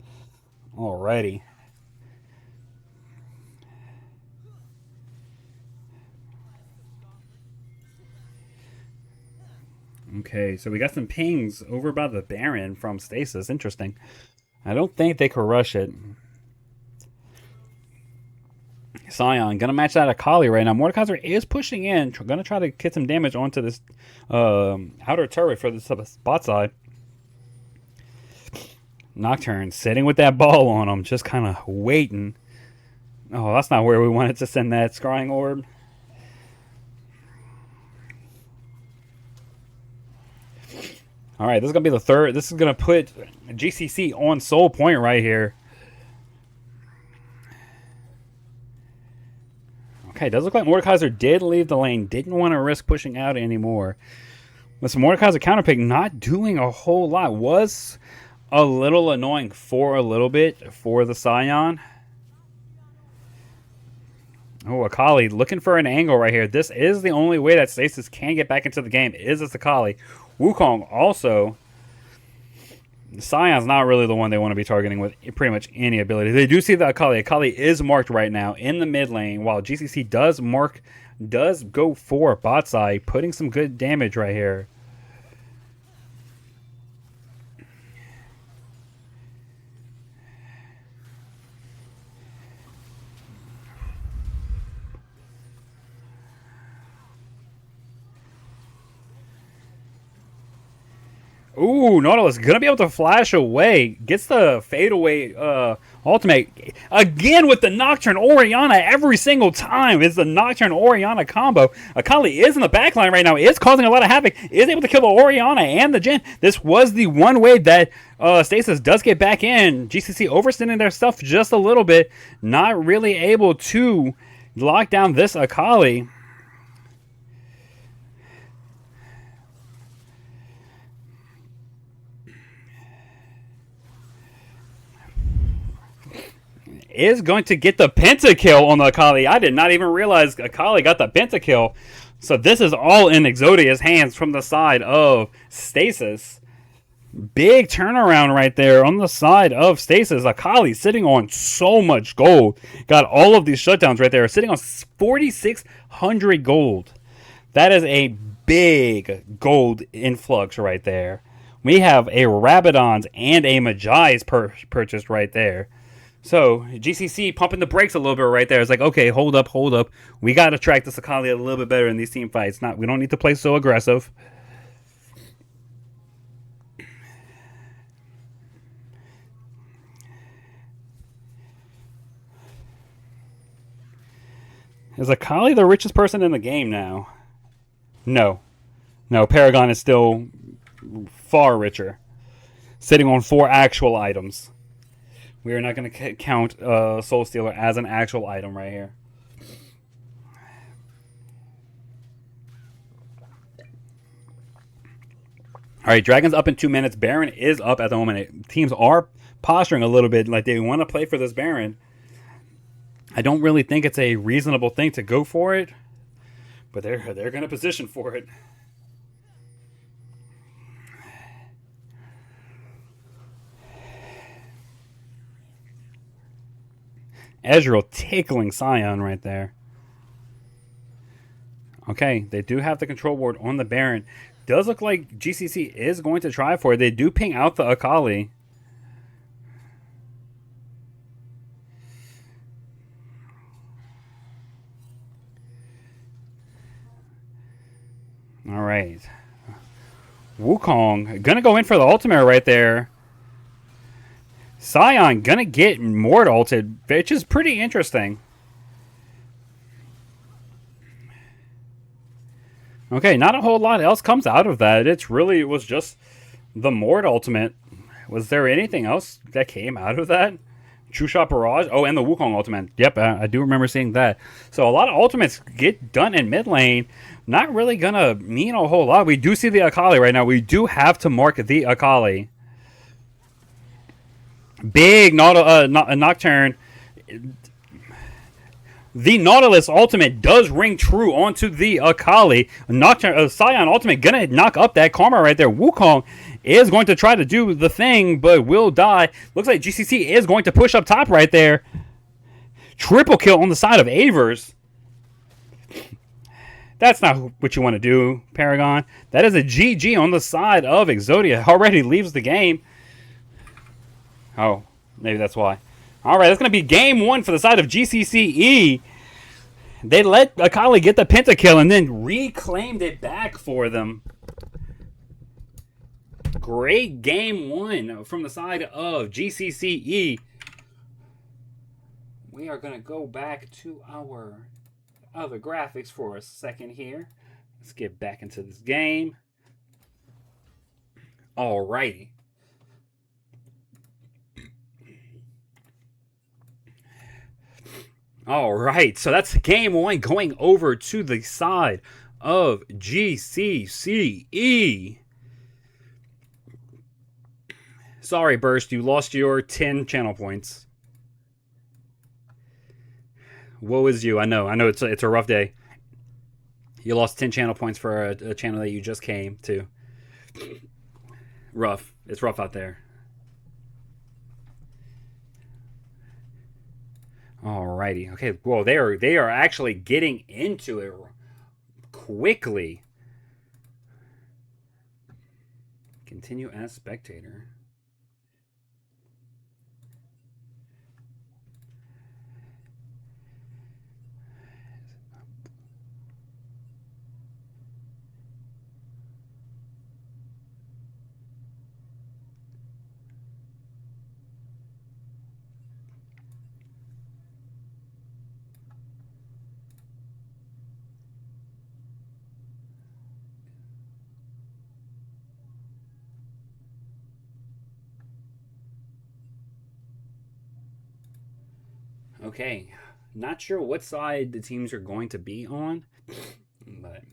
Alrighty. Okay, so we got some pings over by the Baron from Stasis. Interesting. I don't think they could rush it. Scion gonna match that Akali right now. Mordekaiser is pushing in, gonna try to get some damage onto this outer turret for the bot side. Nocturne sitting with that ball on him, just kind of waiting. Oh, that's not where we wanted to send that scrying orb. All right, this is gonna be the third. This is gonna put GCCe on soul point right here. Okay, does look like Mordekaiser did leave the lane. Didn't want to risk pushing out anymore. Listen, Mordekaiser counterpick not doing a whole lot. Was a little annoying for a little bit for the Scion. Oh, Akali looking for an angle right here. This is the only way that Stasis can get back into the game, is this Akali. Wukong also. Scion's not really the one they want to be targeting with pretty much any ability. They do see the Akali. Akali is marked right now in the mid lane, while GCCe does go for bot side, putting some good damage right here. Ooh, Nautilus going to be able to flash away. Gets the fadeaway ultimate. Again with the Nocturne Orianna every single time. It's the Nocturne Orianna combo. Akali is in the backline right now. Is causing a lot of havoc. Is able to kill the Orianna and the Jhin. This was the one way that Stasis does get back in. GCCe overstanding their stuff just a little bit. Not really able to lock down this Akali. Is going to get the pentakill on the Akali. I did not even realize Akali got the pentakill. So this is all in Exodia's hands from the side of Stasis. Big turnaround right there on the side of Stasis. Akali sitting on so much gold. Got all of these shutdowns right there. Sitting on 4,600 gold. That is a big gold influx right there. We have a Rabadon's and a Magi's purchased right there. So, GCCe pumping the brakes a little bit right there. It's like, okay, hold up. We got to track this Akali a little bit better in these team fights. We don't need to play so aggressive. Is Akali the richest person in the game now? No. No, Paragon is still far richer. Sitting on 4 actual items. We are not going to count Soul Stealer as an actual item right here. All right, Dragon's up in 2 minutes. Baron is up at the moment. Teams are posturing a little bit like they want to play for this Baron. I don't really think it's a reasonable thing to go for it, but they're going to position for it. Ezreal tickling Scion right there. Okay, they do have the control ward on the Baron. Does look like GCCe is going to try for it. They do ping out the Akali. All right. Wukong gonna go in for the ultimate right there. Scion gonna get Mord ulted, which is pretty interesting. Okay, not a whole lot else comes out of that. It was just the Mord ultimate. Was there anything else that came out of that? True Shot Barrage? Oh, and the Wukong ultimate. Yep, I do remember seeing that. So a lot of ultimates get done in mid lane. Not really gonna mean a whole lot. We do see the Akali right now. We do have to mark the Akali. Big Nocturne. The Nautilus ultimate does ring true onto the Akali. Nocturne, Scion ultimate gonna knock up that Karma right there. Wukong is going to try to do the thing, but will die. Looks like GCCe is going to push up top right there. Triple kill on the side of Avers. That's not what you want to do, Paragon. That is a GG on the side of Exodia. Already leaves the game. Oh, maybe that's why. All right, that's going to be game 1 for the side of GCCe. They let Akali get the pentakill and then reclaimed it back for them. Great game one from the side of GCCe. We are going to go back to our other graphics for a second here. Let's get back into this game. Alrighty. Alright, so that's game one going over to the side of GCCe. Sorry, Burst, you lost your 10 channel points. Woe is you. I know it's a rough day. You lost 10 channel points for a channel that you just came to. Rough. It's rough out there. Alrighty. Okay. Well, they are actually getting into it quickly. Continue as spectator. Okay, not sure what side the teams are going to be on, but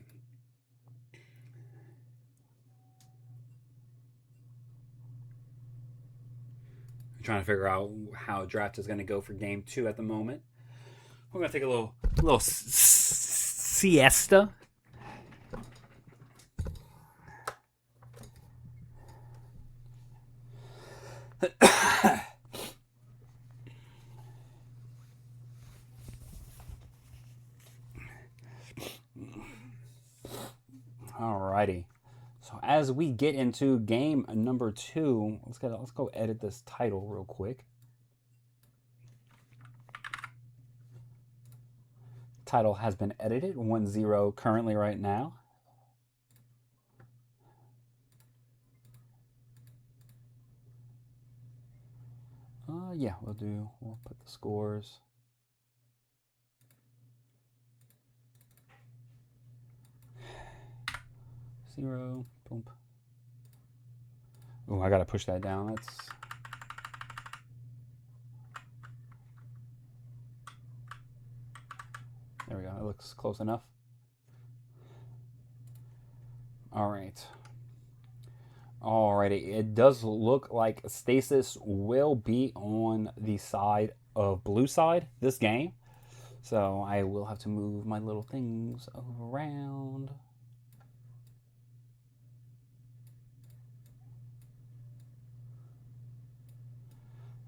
I'm trying to figure out how draft is going to go for game two at the moment. We're going to take a little siesta. Alrighty. So as we get into game number two, let's go edit this title real quick. Title has been edited, 1-0 currently right now. Yeah, we'll put the scores. Zero. Boom. Oh, I gotta push that down. That's there we go. It looks close enough. All right. Alrighty. It does look like Stasis will be on the side of blue side this game. So I will have to move my little things around.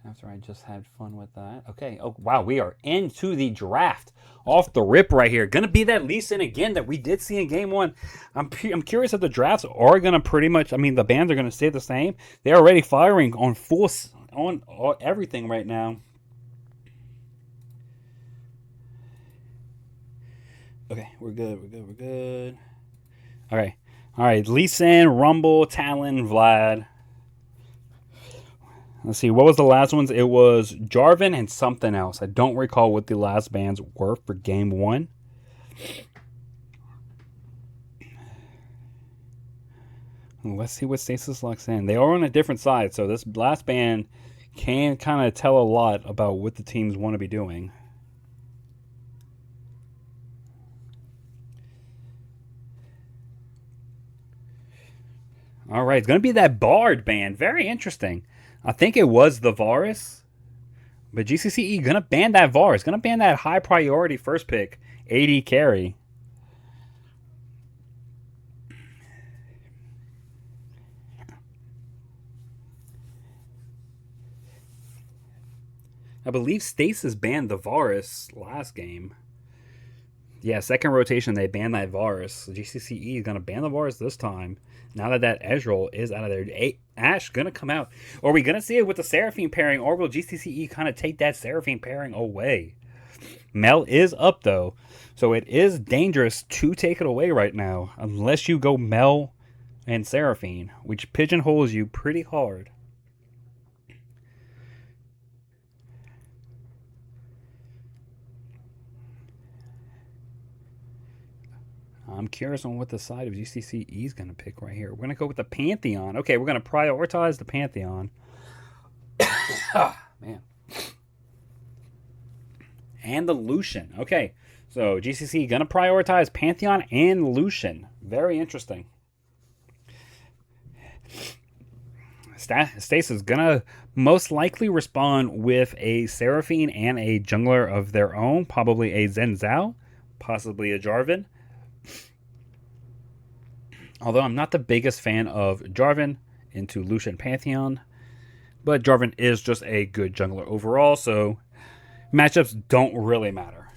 After I just had fun with that. Okay. Oh, wow. We are into the draft. Off the rip right here. Going to be that Lee Sin again that we did see in game one. I'm curious if the drafts are going to pretty much, I mean, the bands are going to stay the same. They're already firing on on everything right now. Okay. We're good. Okay. All right. Lee Sin, Rumble, Talon, Vlad. Let's see, what was the last ones? It was Jarvan and something else. I don't recall what the last bands were for game one. Let's see what Stasis locks in. They are on a different side, so this last band can kind of tell a lot about what the teams want to be doing. All right, it's going to be that Bard band. Very interesting. I think it was the Varus, but GCCe going to ban that Varus. Going to ban that high priority first pick, AD carry. I believe Stasis banned the Varus last game. Yeah, second rotation, they banned that Varus. GCCe is going to ban the Varus this time. Now that Ezreal is out of there. Ashe going to come out. Are we going to see it with the Seraphine pairing, or will GCCe kind of take that Seraphine pairing away? Mel is up, though. So it is dangerous to take it away right now. Unless you go Mel and Seraphine, which pigeonholes you pretty hard. I'm curious on what the side of GCCe is going to pick right here. We're going to go with the Pantheon. Okay, we're going to prioritize the Pantheon. Man. And the Lucian. Okay, so GCCe going to prioritize Pantheon and Lucian. Very interesting. Stasis is going to most likely respond with a Seraphine and a jungler of their own. Probably a Zen Zhao. Possibly a Jarvan. Although I'm not the biggest fan of Jarvan into Lucian Pantheon. But Jarvan is just a good jungler overall, so matchups don't really matter.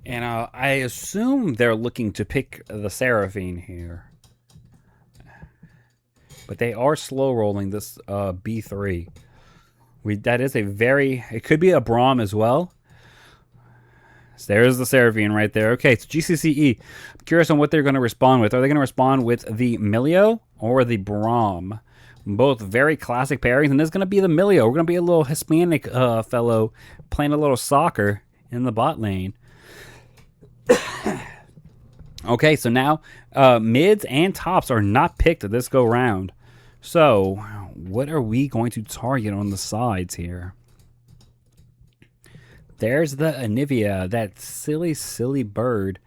And I assume they're looking to pick the Seraphine here. But they are slow rolling this B3. That is a very... It could be a Braum as well. So there's the Seraphine right there. Okay, so GCCe. I'm curious on what they're going to respond with. Are they going to respond with the Milio or the Braum? Both very classic pairings. And this is going to be the Milio. We're going to be a little Hispanic fellow playing a little soccer in the bot lane. Okay, so now mids and tops are not picked this go round. So what are we going to target on the sides here? There's the Anivia, that silly bird.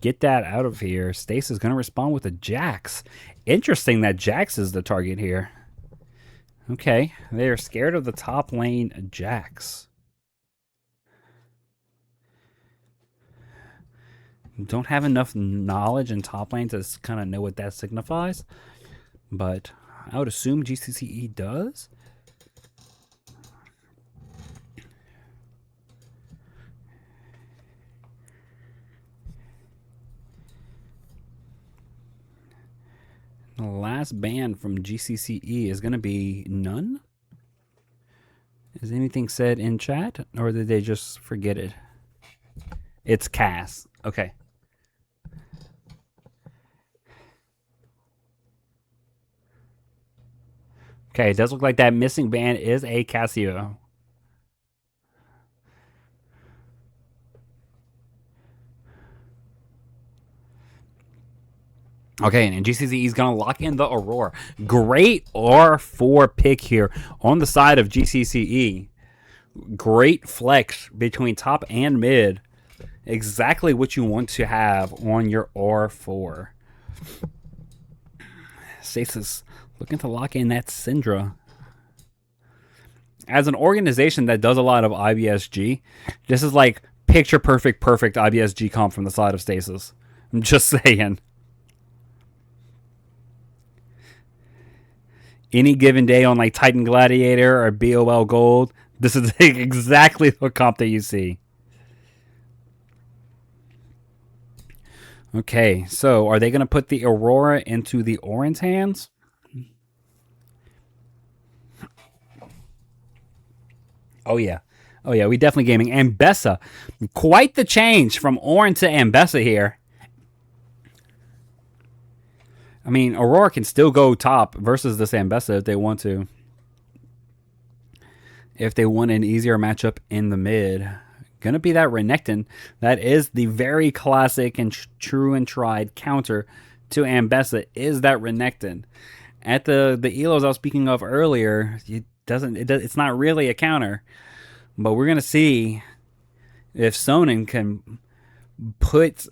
Get that out of here. Stasis is going to respond with a Jax. Interesting that Jax is the target here. Okay, they are scared of the top lane Jax. Don't have enough knowledge in top lane to kind of know what that signifies. But I would assume GCCe does. The last ban from GCCe is going to be none. Is anything said in chat, or did they just forget it? It's Cass. Okay. Okay, it does look like that missing ban is a Casio. Okay, and GCCe is going to lock in the Aurora. Great R4 pick here on the side of GCCe. Great flex between top and mid. Exactly what you want to have on your R4. Stasis looking to lock in that Syndra. As an organization that does a lot of IBSG, this is like picture perfect IBSG comp from the side of Stasis. I'm just saying. Any given day on like Titan Gladiator or BOL Gold, this is exactly the comp that you see. Okay, so are they going to put the Aurora into the Orin's hands? Oh, yeah. Oh, yeah, we definitely gaming. Ambessa. Quite the change from Orin to Ambessa here. I mean, Aurora can still go top versus this Ambessa if they want to. If they want an easier matchup in the mid. Going to be that Renekton. That is the very classic and true and tried counter to Ambessa is that Renekton. At the elos I was speaking of earlier, it's not really a counter. But we're going to see if Sonnen can put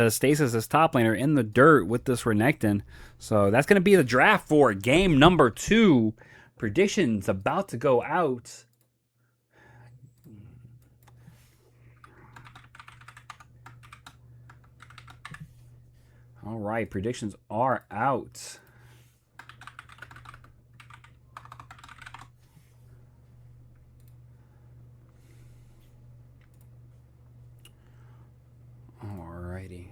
Stasis as top laner in the dirt with this Renekton. So that's going to be the draft for game number 2. Predictions about to go out. All right, predictions are out. Alrighty.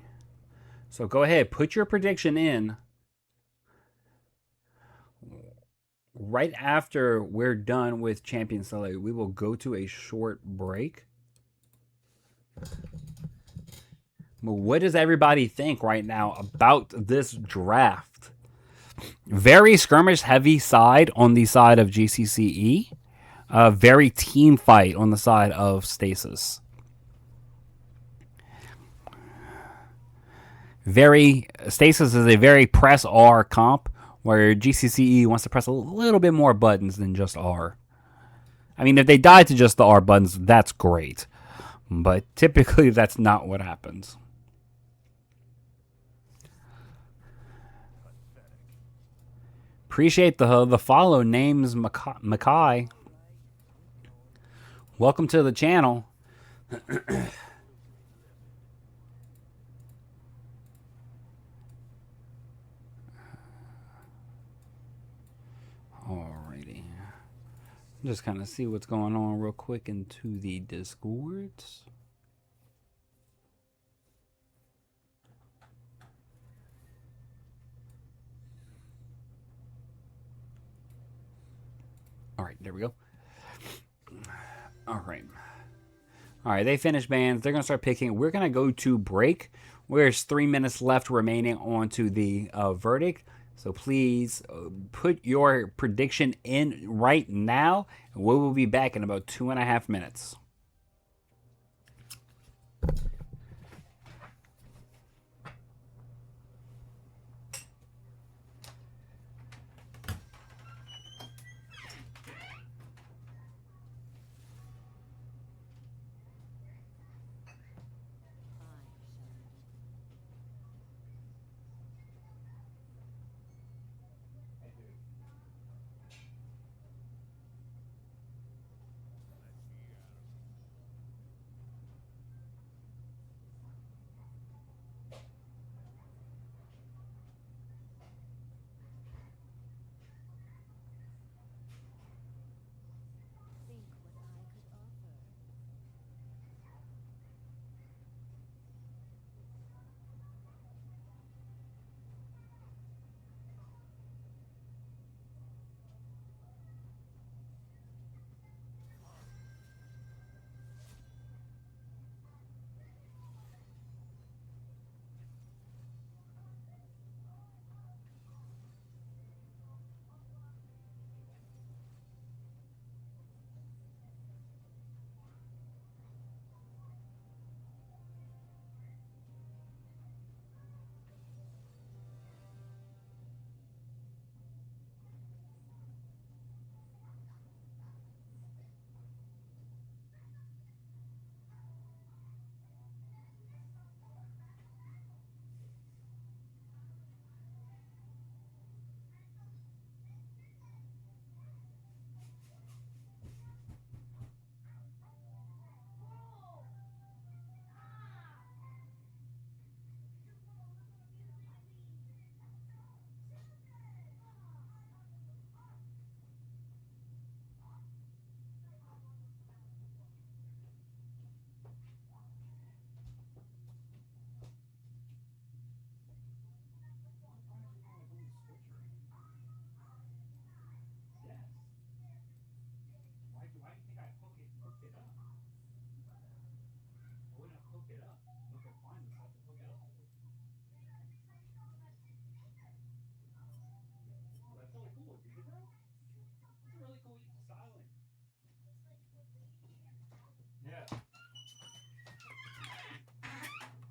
So go ahead, put your prediction in. Right after we're done with Champions League, we will go to a short break. But what does everybody think right now about this draft? Very skirmish heavy side on the side of GCCe. Very team fight on the side of Stasis. Stasis is a very press R comp, where GCCe wants to press a little bit more buttons than just R. I mean, if they die to just the R buttons, that's great. But typically, that's not what happens. Appreciate the follow. Name's Makai. Welcome to the channel. Alrighty. Just kind of see what's going on real quick into the Discords. All right, there we go. All right, they finished bands. They're going to start picking. We're going to go to break. There's 3 minutes left remaining onto the verdict. So please put your prediction in right now. And we will be back in about 2.5 minutes.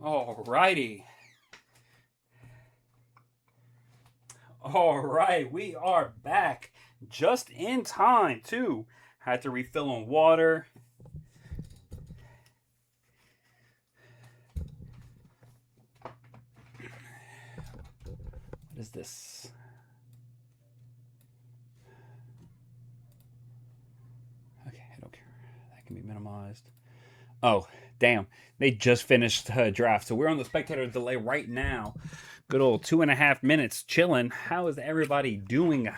Alrighty. All right, we are back just in time too. Had to refill on water. What is this? Okay, I don't care. That can be minimized. Oh, damn. They just finished draft. So we're on the spectator delay right now. Good old 2.5 minutes chilling. How is everybody doing?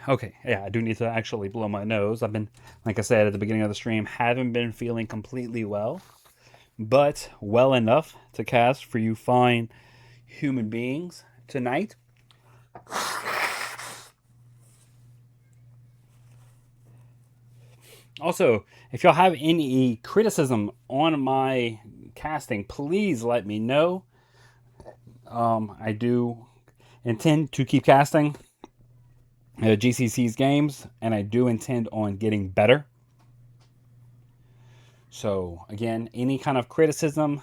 Okay, yeah, I do need to actually blow my nose. I've been, like I said at the beginning of the stream, haven't been feeling completely well. but well enough to cast for you fine human beings tonight. Also, if y'all have any criticism on my casting, please let me know. I do intend to keep casting GCC's games, and I do intend on getting better. So, again, any kind of criticism,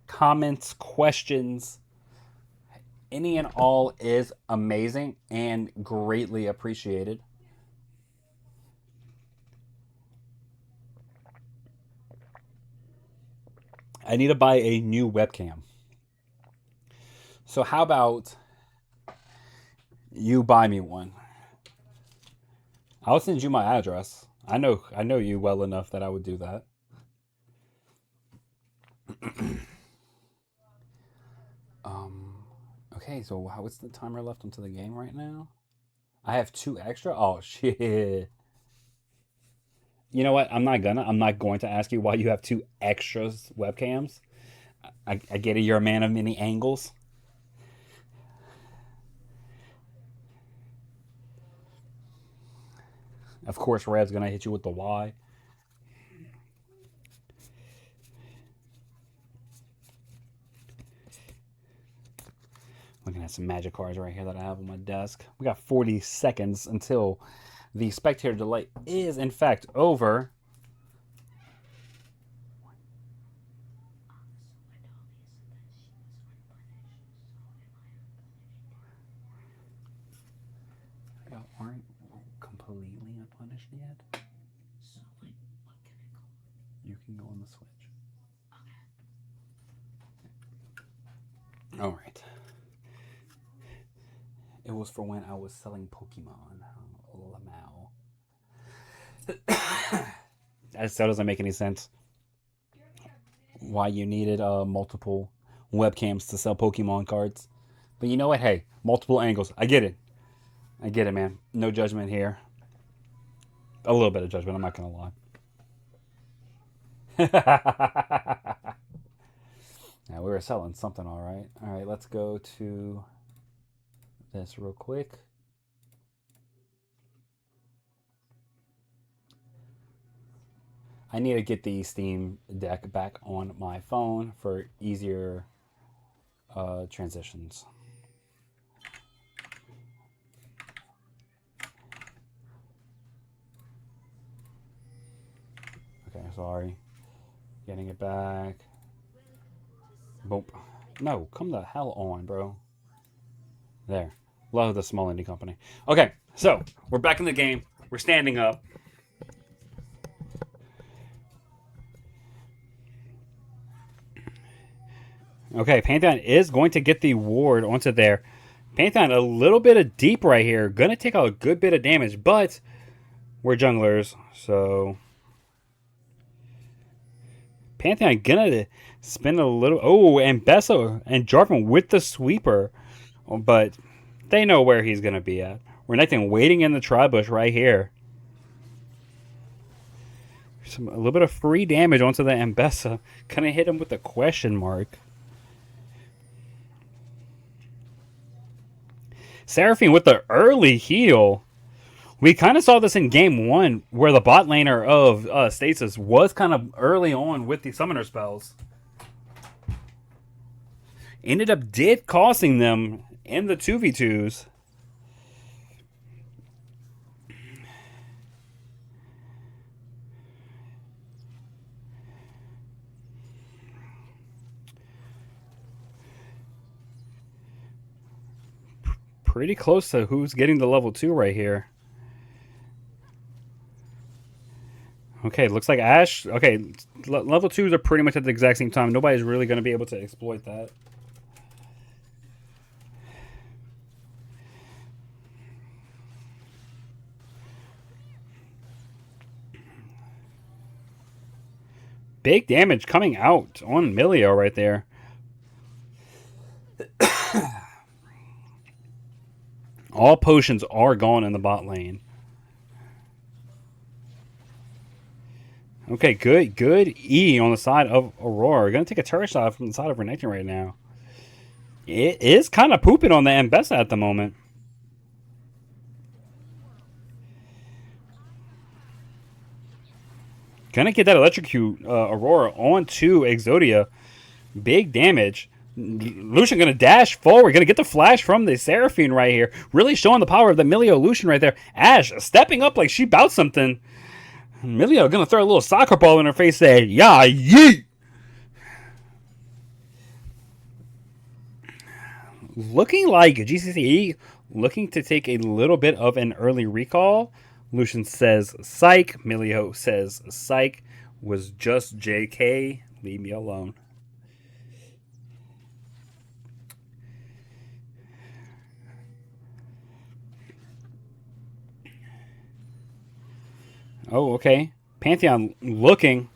comments, questions, any and all is amazing and greatly appreciated. I need to buy a new webcam. So how about you buy me one? I'll send you my address. I know you well enough that I would do that. Okay, so what's the timer left into the game right now? I have 2 extra? Oh shit. You know what? I'm not going to ask you why you have 2 extra webcams. I get it, you're a man of many angles. Of course, Red's gonna hit you with the Y. Looking at some magic cards right here that I have on my desk. We got 40 seconds until the spectator delay is in fact over. Y'all aren't completely unpunished yet. So, like, what can I go on? You can go on the Switch. Okay. All right. It was for when I was selling Pokemon. Lamau. That still doesn't make any sense. Why you needed multiple webcams to sell Pokemon cards. But you know what? Hey, multiple angles. I get it. I get it, man. No judgment here. A little bit of judgment, I'm not going to lie. Now, we were selling something, all right. All right, let's go to this real quick. I need to get the Steam Deck back on my phone for easier transitions. Okay, sorry. Getting it back. Boom. No, come the hell on, bro. There. Love the small indie company. Okay, so we're back in the game. We're standing up. Okay, Pantheon is going to get the ward onto there. Pantheon a little bit of deep right here. Gonna take a good bit of damage, but we're junglers, so Pantheon gonna spin a little. Oh, and Bessa and Jarvan with the sweeper, but they know where he's gonna be at. Renekton waiting in the tri-bush right here. A little bit of free damage onto the Ambessa. Gonna hit him with a question mark. Seraphine with the early heal. We kind of saw this in game 1 where the bot laner of Stasis was kind of early on with the summoner spells. Ended up costing them in the 2v2s. Pretty close to who's getting the level 2 right here. Okay, looks like Ashe. Okay, level 2s are pretty much at the exact same time. Nobody's really going to be able to exploit that. Big damage coming out on Milio right there. All potions are gone in the bot lane. Okay, good E on the side of Aurora. Gonna take a turret shot from the side of Renekton right now. It is kind of pooping on the Ambessa at the moment. Gonna get that electrocute Aurora onto Exodia. Big damage. Lucian gonna dash forward. Gonna get the flash from the Seraphine right here. Really showing the power of the Milio Lucian right there. Ash stepping up like she bout something. Milio gonna throw a little soccer ball in her face. Say, "Yeah, yeet." Looking like GCCe looking to take a little bit of an early recall. Lucian says psych. Milio says psych. Was just JK. Leave me alone. Oh, okay. Pantheon looking.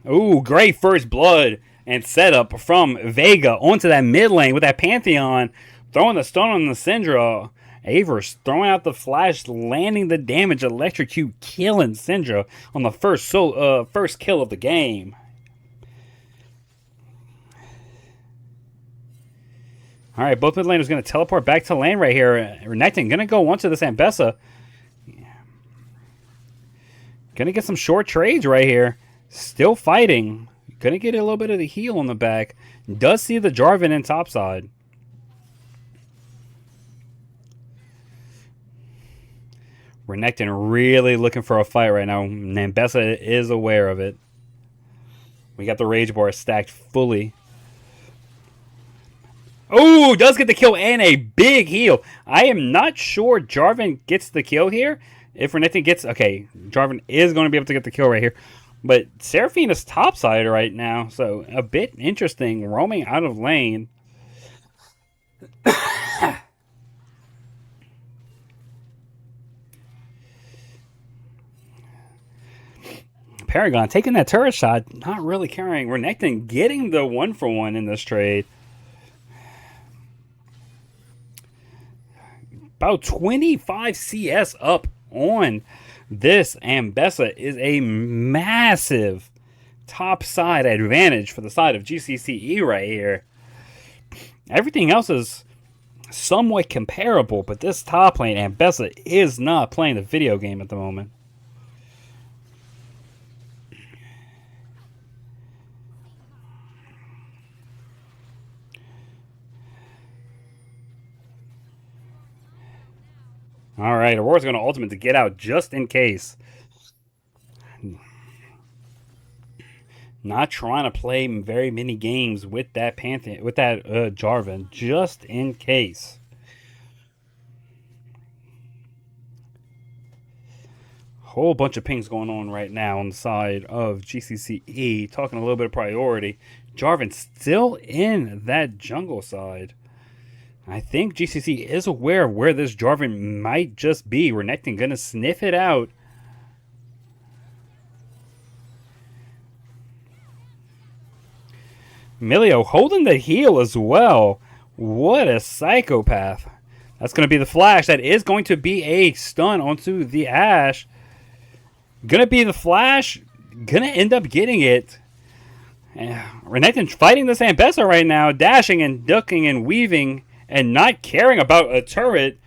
Oh, great first blood and setup from Vega onto that mid lane with that Pantheon throwing the stun on the Syndra. Avers throwing out the flash, landing the damage, electrocute, killing Syndra on the first kill of the game. All right, both mid laners going to teleport back to lane right here. Renekton going to go onto this Ambessa. Going to get some short trades right here. Still fighting. Going to get a little bit of the heal on the back. Does see the Jarvan in topside. Renekton really looking for a fight right now. Ambessa is aware of it. We got the Rage Bar stacked fully. Oh, does get the kill and a big heal. I am not sure Jarvan gets the kill here. If Renekton gets... Okay, Jarvan is going to be able to get the kill right here. But Seraphine is topside right now. So, a bit interesting. Roaming out of lane. Paragon taking that turret shot. Not really carrying. Renekton getting the 1-for-1 in this trade. About 25 CS up on this Ambessa is a massive topside advantage for the side of GCCe right here. Everything else is somewhat comparable, but this top lane, Ambessa, is not playing the video game at the moment. All right, Aurora's going to ultimate to get out just in case. Not trying to play very many games with that Pantheon, with that Jarvan, just in case. Whole bunch of pings going on right now on the side of GCCe. Talking a little bit of priority. Jarvan still in that jungle side. I think GCCe is aware of where this Jarvan might just be. Renekton going to sniff it out. Milio holding the heal as well. What a psychopath. That's going to be the flash. That is going to be a stun onto the Ashe. Going to be the flash. Going to end up getting it. Renekton fighting this Ambessa right now. Dashing and ducking and weaving. And not caring about a turret.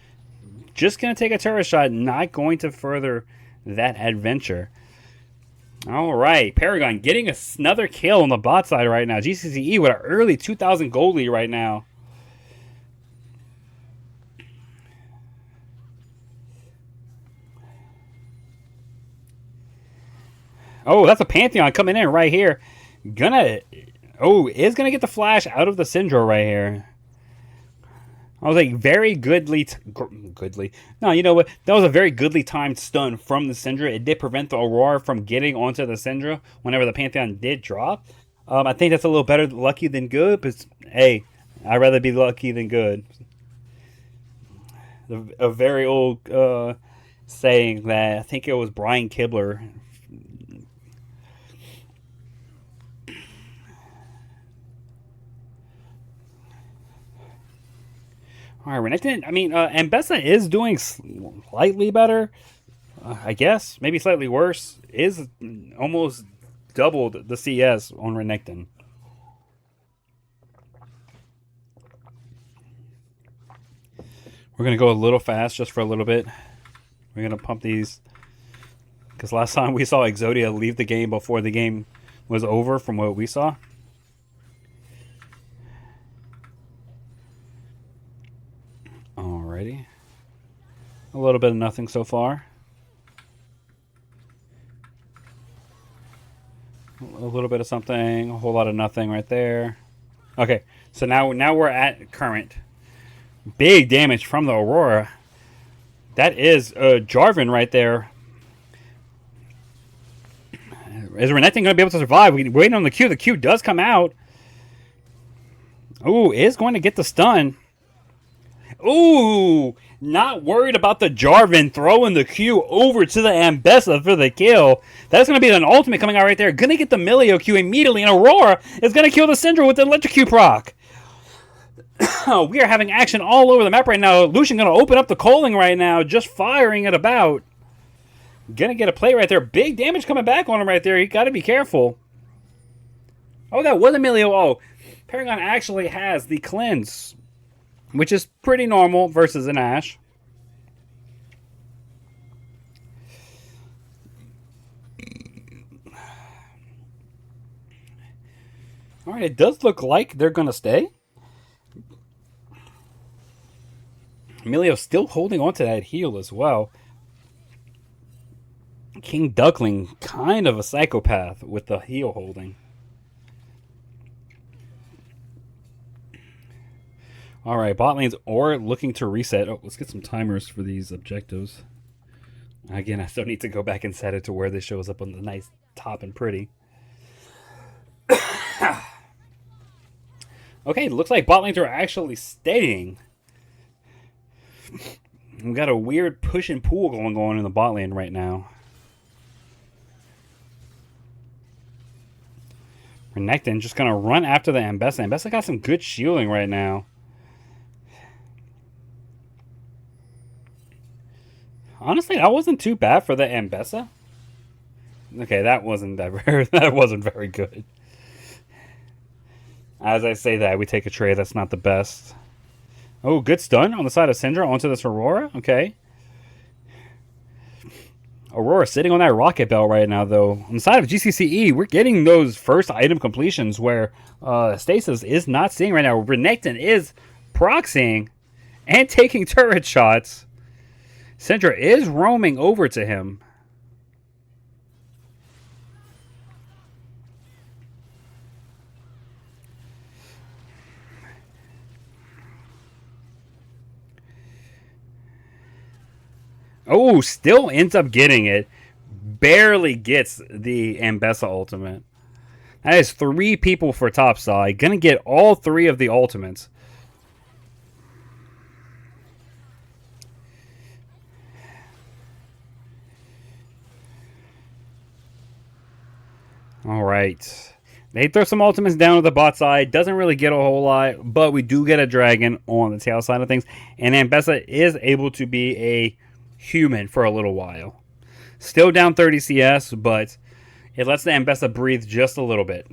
Just going to take a turret shot. Not going to further that adventure. Alright. Paragon getting another kill on the bot side right now. GCCe with an early 2,000 gold lead right now. Oh, that's a Pantheon coming in right here. Is gonna get the flash out of the Syndra right here. I was like, very goodly. No, you know what? That was a very goodly timed stun from the Syndra. It did prevent the Aurora from getting onto the Syndra whenever the Pantheon did drop. I think that's a little better lucky than good, but hey, I'd rather be lucky than good. A very old saying that I think it was Brian Kibler. All right, Renekton. I mean, Ambessa is doing slightly better. I guess maybe slightly worse, is almost doubled the CS on Renekton. We're going to go a little fast just for a little bit. We're going to pump these. Because last time we saw Exodia leave the game before the game was over from what we saw. Alrighty. A little bit of nothing so far. A little bit of something. A whole lot of nothing right there. Okay, so now we're at current. Big damage from the Aurora. That is Jarvan right there. Is Renekton going to be able to survive? We're waiting on the Q. The Q does come out. Ooh, is going to get the stun. Ooh, not worried about the Jarvan throwing the Q over to the Ambessa for the kill. That's going to be an ultimate coming out right there. Going to get the Milio Q immediately, and Aurora is going to kill the Syndra with the Electric Q proc. We are having action all over the map right now. Lucian going to open up the Coaling right now, just firing it about. Going to get a play right there. Big damage coming back on him right there. You got to be careful. Oh, that was Emilio. Oh, Paragon actually has the cleanse, which is pretty normal versus an Ashe. All right, it does look like they're going to stay. Emilio still holding on to that heal as well. King Duckling, kind of a psychopath with the heal holding. All right, bot lanes or looking to reset. Oh, let's get some timers for these objectives. Again, I still need to go back and set it to where this shows up on the nice top and pretty. Okay, looks like bot lanes are actually staying. We've got a weird push and pull going on in the bot lane right now. Renekton just going to run after the Ambessa. Ambessa got some good shielding right now. Honestly, that wasn't too bad for the Ambessa. Okay, that wasn't very good. As I say that, we take a trade. That's not the best. Oh, good stun on the side of Syndra onto this Aurora. Okay. Aurora sitting on that rocket belt right now, though. On the side of GCCe, we're getting those first item completions where Stasis is not seeing right now. Renekton is proxying and taking turret shots. Syndra is roaming over to him. Oh, still ends up getting it. Barely gets the Ambessa ultimate. That is 3 people for topside. Gonna get all 3 of the ultimates. All right. They throw some ultimates down to the bot side. Doesn't really get a whole lot, but we do get a dragon on the tail side of things. And Ambessa is able to be a human for a little while. Still down 30 CS, but it lets the Ambessa breathe just a little bit.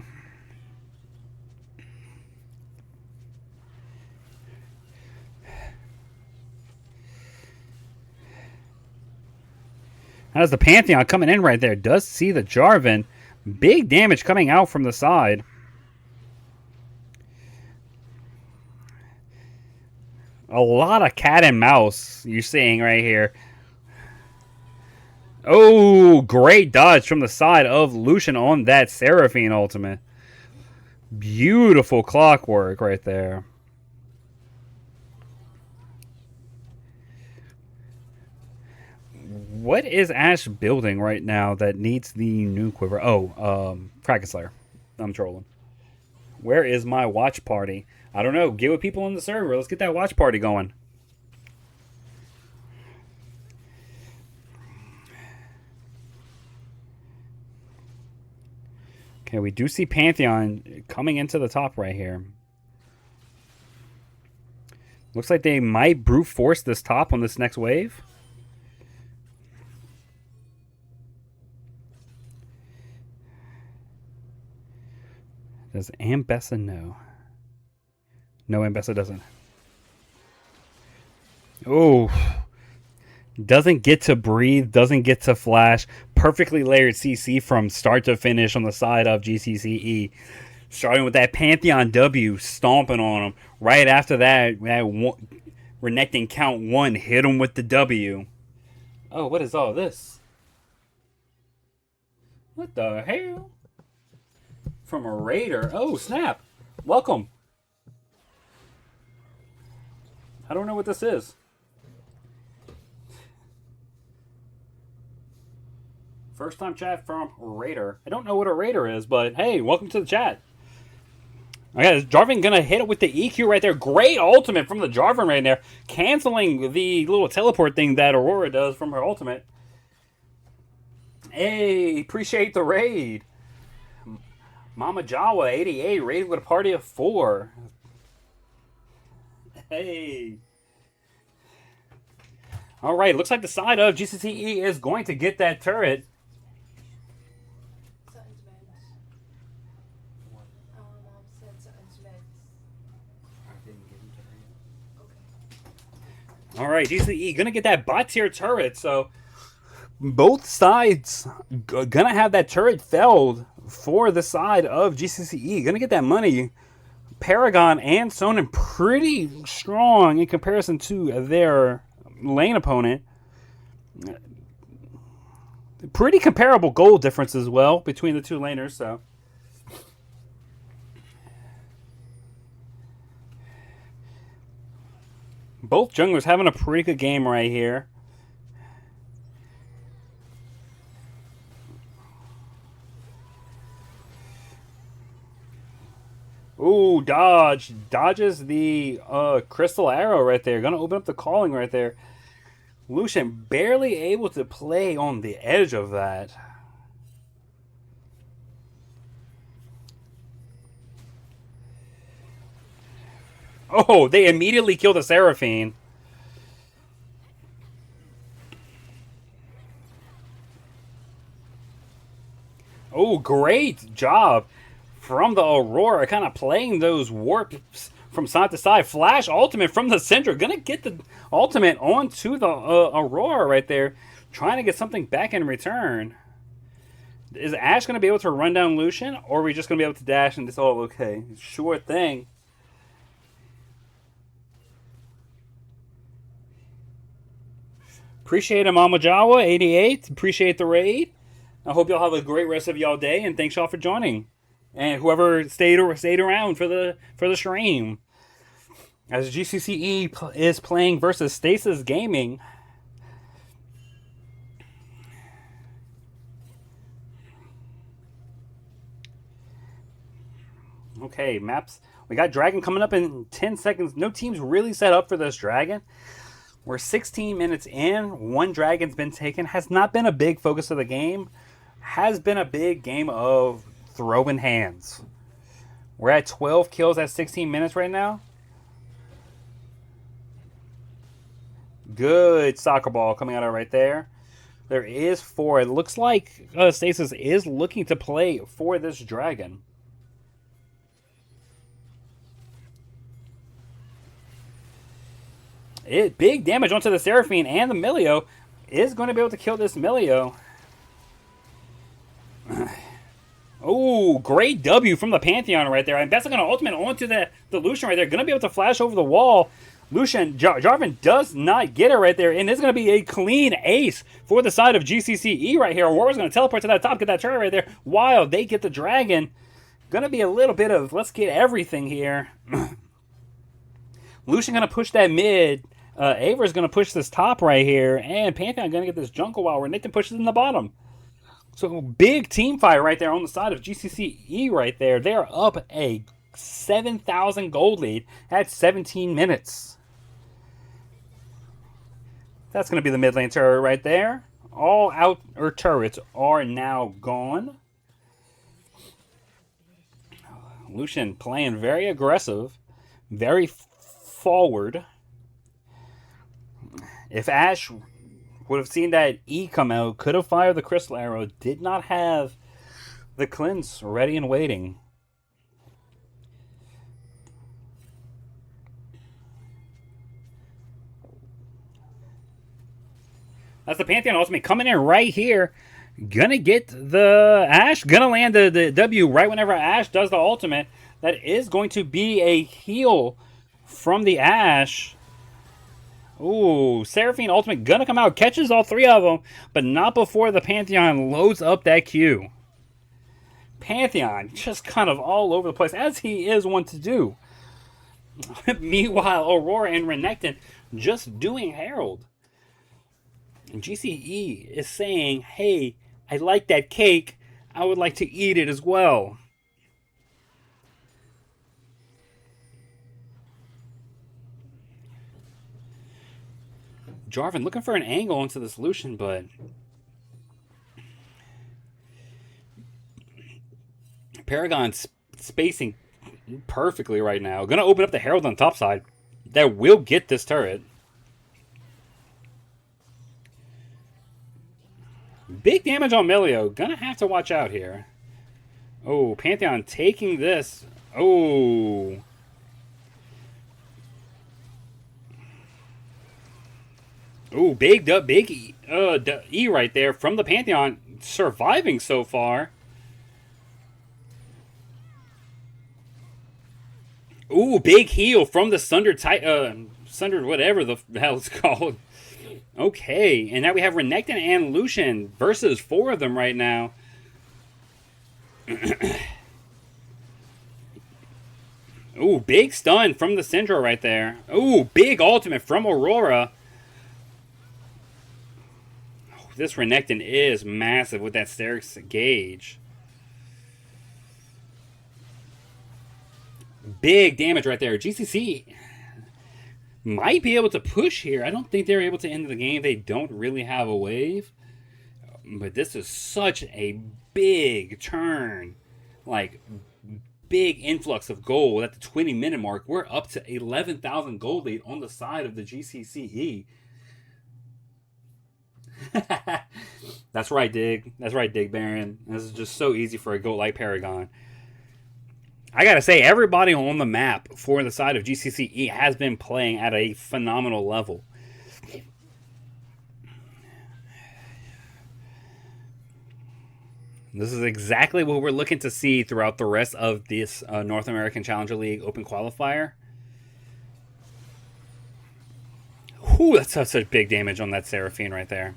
As the Pantheon coming in right there, does see the Jarvan. Big damage coming out from the side. A lot of cat and mouse you're seeing right here. Oh, great dodge from the side of Lucian on that Seraphine ultimate. Beautiful clockwork right there. What is Ashe building right now that needs the new quiver? Oh, Kraken Slayer. I'm trolling. Where is my watch party? I don't know. Get with people in the server. Let's get that watch party going. Okay, we do see Pantheon coming into the top right here. Looks like they might brute force this top on this next wave. Does Ambessa know? No, Ambessa doesn't. Oh. Doesn't get to breathe. Doesn't get to flash. Perfectly layered CC from start to finish on the side of GCCe. Starting with that Pantheon W, stomping on him. Right after that Renekton count 1 hit him with the W. Oh, what is all this? What the hell? From a Raider. Oh, snap. Welcome. I don't know what this is. First time chat from Raider. I don't know what a Raider is, but hey, welcome to the chat. Okay, is Jarvan gonna hit it with the EQ right there? Great ultimate from the Jarvan right there. Canceling the little teleport thing that Aurora does from her ultimate. Hey, appreciate the raid. Mama Jawa 88 raided with a party of 4. Hey. Alright, looks like the side of GCCe is going to get that turret. Something's meds. Mom said something's meds. Okay. Alright, GCCe gonna get that bot tier turret, so both sides gonna have that turret felled for the side of GCCe. Gonna get that money. Paragon and Sonnen pretty strong in comparison to their lane opponent. Pretty comparable goal difference as well between the two laners, so both junglers having a pretty good game right here. Ooh, dodges the crystal arrow right there. Gonna open up the calling right there. Lucian barely able to play on the edge of that. Oh, they immediately kill the Seraphine. Oh, great job from the Aurora, kind of playing those warps from side to side. Flash ultimate from the center. Gonna get the ultimate onto the Aurora right there. Trying to get something back in return. Is Ashe going to be able to run down Lucian? Or are we just going to be able to dash and it's all okay? Sure thing. Appreciate it, Mama Jawa 88. Appreciate the raid. I hope y'all have a great rest of y'all day. And thanks y'all for joining. And whoever stayed around for the stream, as GCCe is playing versus Stasis Gaming. Okay, maps. We got Dragon coming up in 10 seconds. No team's really set up for this Dragon. We're 16 minutes in. 1 Dragon's been taken. Has not been a big focus of the game. Has been a big game of throwing hands. We're at 12 kills at 16 minutes right now. Good soccer ball coming out of right there. There is 4. It looks like Stasis is looking to play for this Dragon. Big damage onto the Seraphine, and the Milio is going to be able to kill this Milio. Oh, great W from the Pantheon right there. And that's going to ultimate onto the Lucian right there. Going to be able to flash over the wall. Lucian, Jarvan does not get it right there. And it's going to be a clean ace for the side of GCCe right here. Aurora's going to teleport to that top, get that turret right there. While they get the Dragon. Going to be a little bit of, let's get everything here. Lucian going to push that mid. Aver's going to push this top right here. And Pantheon going to get this jungle while Renekton pushes in the bottom. So big team fight right there on the side of GCCe right there. They're up a 7,000 gold lead at 17 minutes. That's going to be the mid lane turret right there. All outer turrets are now gone. Lucian playing very aggressive, very forward. If Ashe would have seen that E come out, could have fired the crystal arrow, did not have the cleanse ready and waiting. That's the Pantheon Ultimate coming in right here. Gonna get the Ashe. Gonna land the W right whenever Ashe does the ultimate. That is going to be a heal from the Ashe. Ooh, Seraphine Ultimate gonna come out. Catches all three of them, but not before the Pantheon loads up that Q. Pantheon just kind of all over the place, as he is one to do. Meanwhile, Aurora and Renekton just doing Herald. And GCE is saying, hey, I like that cake. I would like to eat it as well. Jarvan looking for an angle into the solution, but Paragon's spacing perfectly right now. Gonna open up the Herald on the top side. That will get this turret. Big damage on Milio. Gonna have to watch out here. Oh, Pantheon taking this. Oh. Oh, big E right there from the Pantheon. Surviving so far. Ooh, big heal from the Sundered whatever the hell it's called. Okay, and now we have Renekton and Lucian versus four of them right now. Ooh, big stun from the Syndra right there. Ooh, big ultimate from Aurora. Oh, this Renekton is massive with that Sterix gauge. Big damage right there. GCC might be able to push here. I don't think they're able to end the game. They don't really have a wave. But this is such a big turn. Like, big influx of gold at the 20-minute mark. We're up to 11,000 gold lead on the side of the GCCe. That's right, Dig. That's right, Dig Baron. This is just so easy for a goat like Paragon. I gotta say, everybody on the map for the side of GCCe has been playing at a phenomenal level. This is exactly what we're looking to see throughout the rest of this North American Challenger League Open Qualifier. Whew, that's such big damage on that Seraphine right there.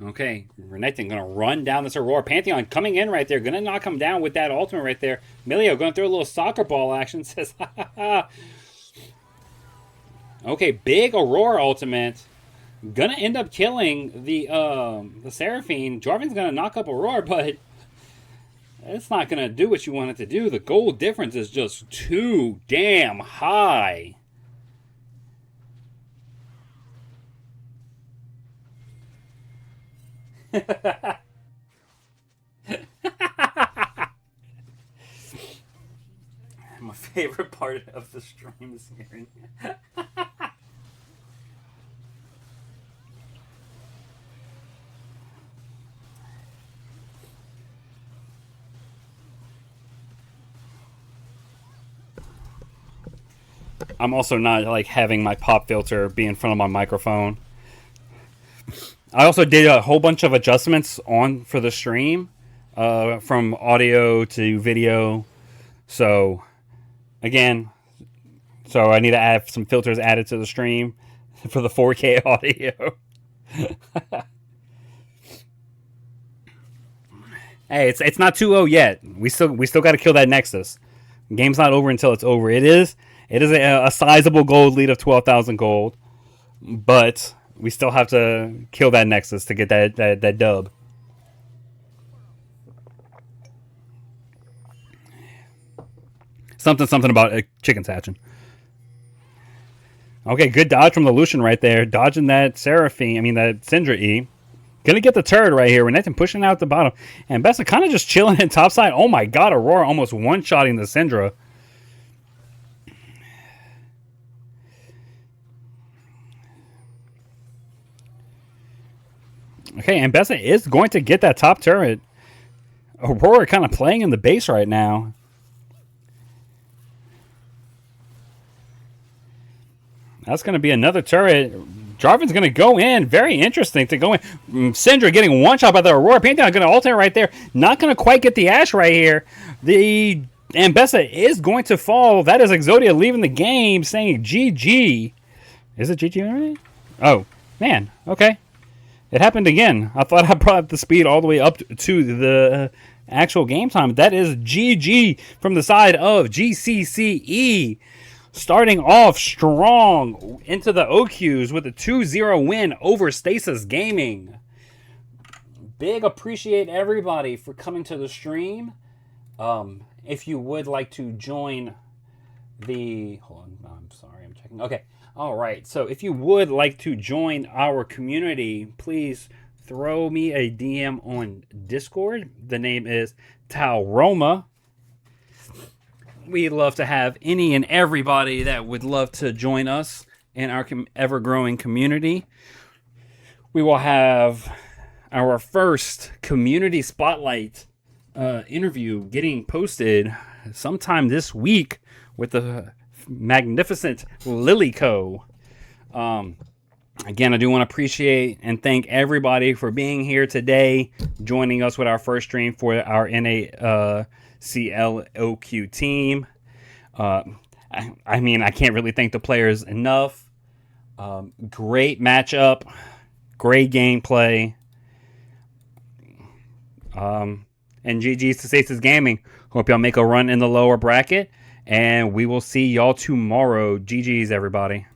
Okay, Renekton gonna run down this Aurora. Pantheon coming in right there, gonna knock him down with that ultimate right there. Milio gonna throw a little soccer ball action, says ha ha ha. Okay, big Aurora ultimate. Gonna end up killing the Seraphine. Jarvan's gonna knock up Aurora, but it's not gonna do what you want it to do. The gold difference is just too damn high. My favorite part of the stream is hearing I'm also not like having my pop filter be in front of my microphone. I also did a whole bunch of adjustments on for the stream, from audio to video. So, again, I need to add some filters added to the stream for the 4K audio. Hey, it's not 2-0 yet. We still got to kill that Nexus. The game's not over until it's over. It is a sizable gold lead of 12,000 gold, but we still have to kill that Nexus to get that dub. Something about chickens hatching. Okay, good dodge from the Lucian right there. Dodging that Seraphine, that Syndra E. Gonna get the turret right here. Renekton pushing out the bottom. And Bessa kind of just chilling in topside. Oh my god, Aurora almost one-shotting the Syndra. Okay, and Bessa is going to get that top turret. Aurora kind of playing in the base right now. That's going to be another turret. Jarvan's going to go in. Very interesting to go in. Syndra getting one shot by the Aurora. Pantheon going to alternate right there. Not going to quite get the Ashe right here. The Ambessa is going to fall. That is Exodia leaving the game saying GG. Is it GG already? Oh, man. Okay. It happened again. I thought I brought the speed all the way up to the actual game time. That is GG from the side of GCCe. Starting off strong into the OQs with a 2-0 win over Stasis Gaming. Big appreciate everybody for coming to the stream. If you would like to join the... Hold on, I'm sorry, I'm checking. Okay, all right. So if you would like to join our community, please throw me a DM on Discord. The name is Talroma. We'd love to have any and everybody that would love to join us in our ever-growing community. We will have our first community spotlight interview getting posted sometime this week with the magnificent Lilyco. Again, I do want to appreciate and thank everybody for being here today, joining us with our first stream for our NACL OQ team. I mean, I can't really thank the players enough. Great matchup, great gameplay. And GG's to Stasis Gaming. Hope y'all make a run in the lower bracket, and we will see y'all tomorrow. GG's, everybody.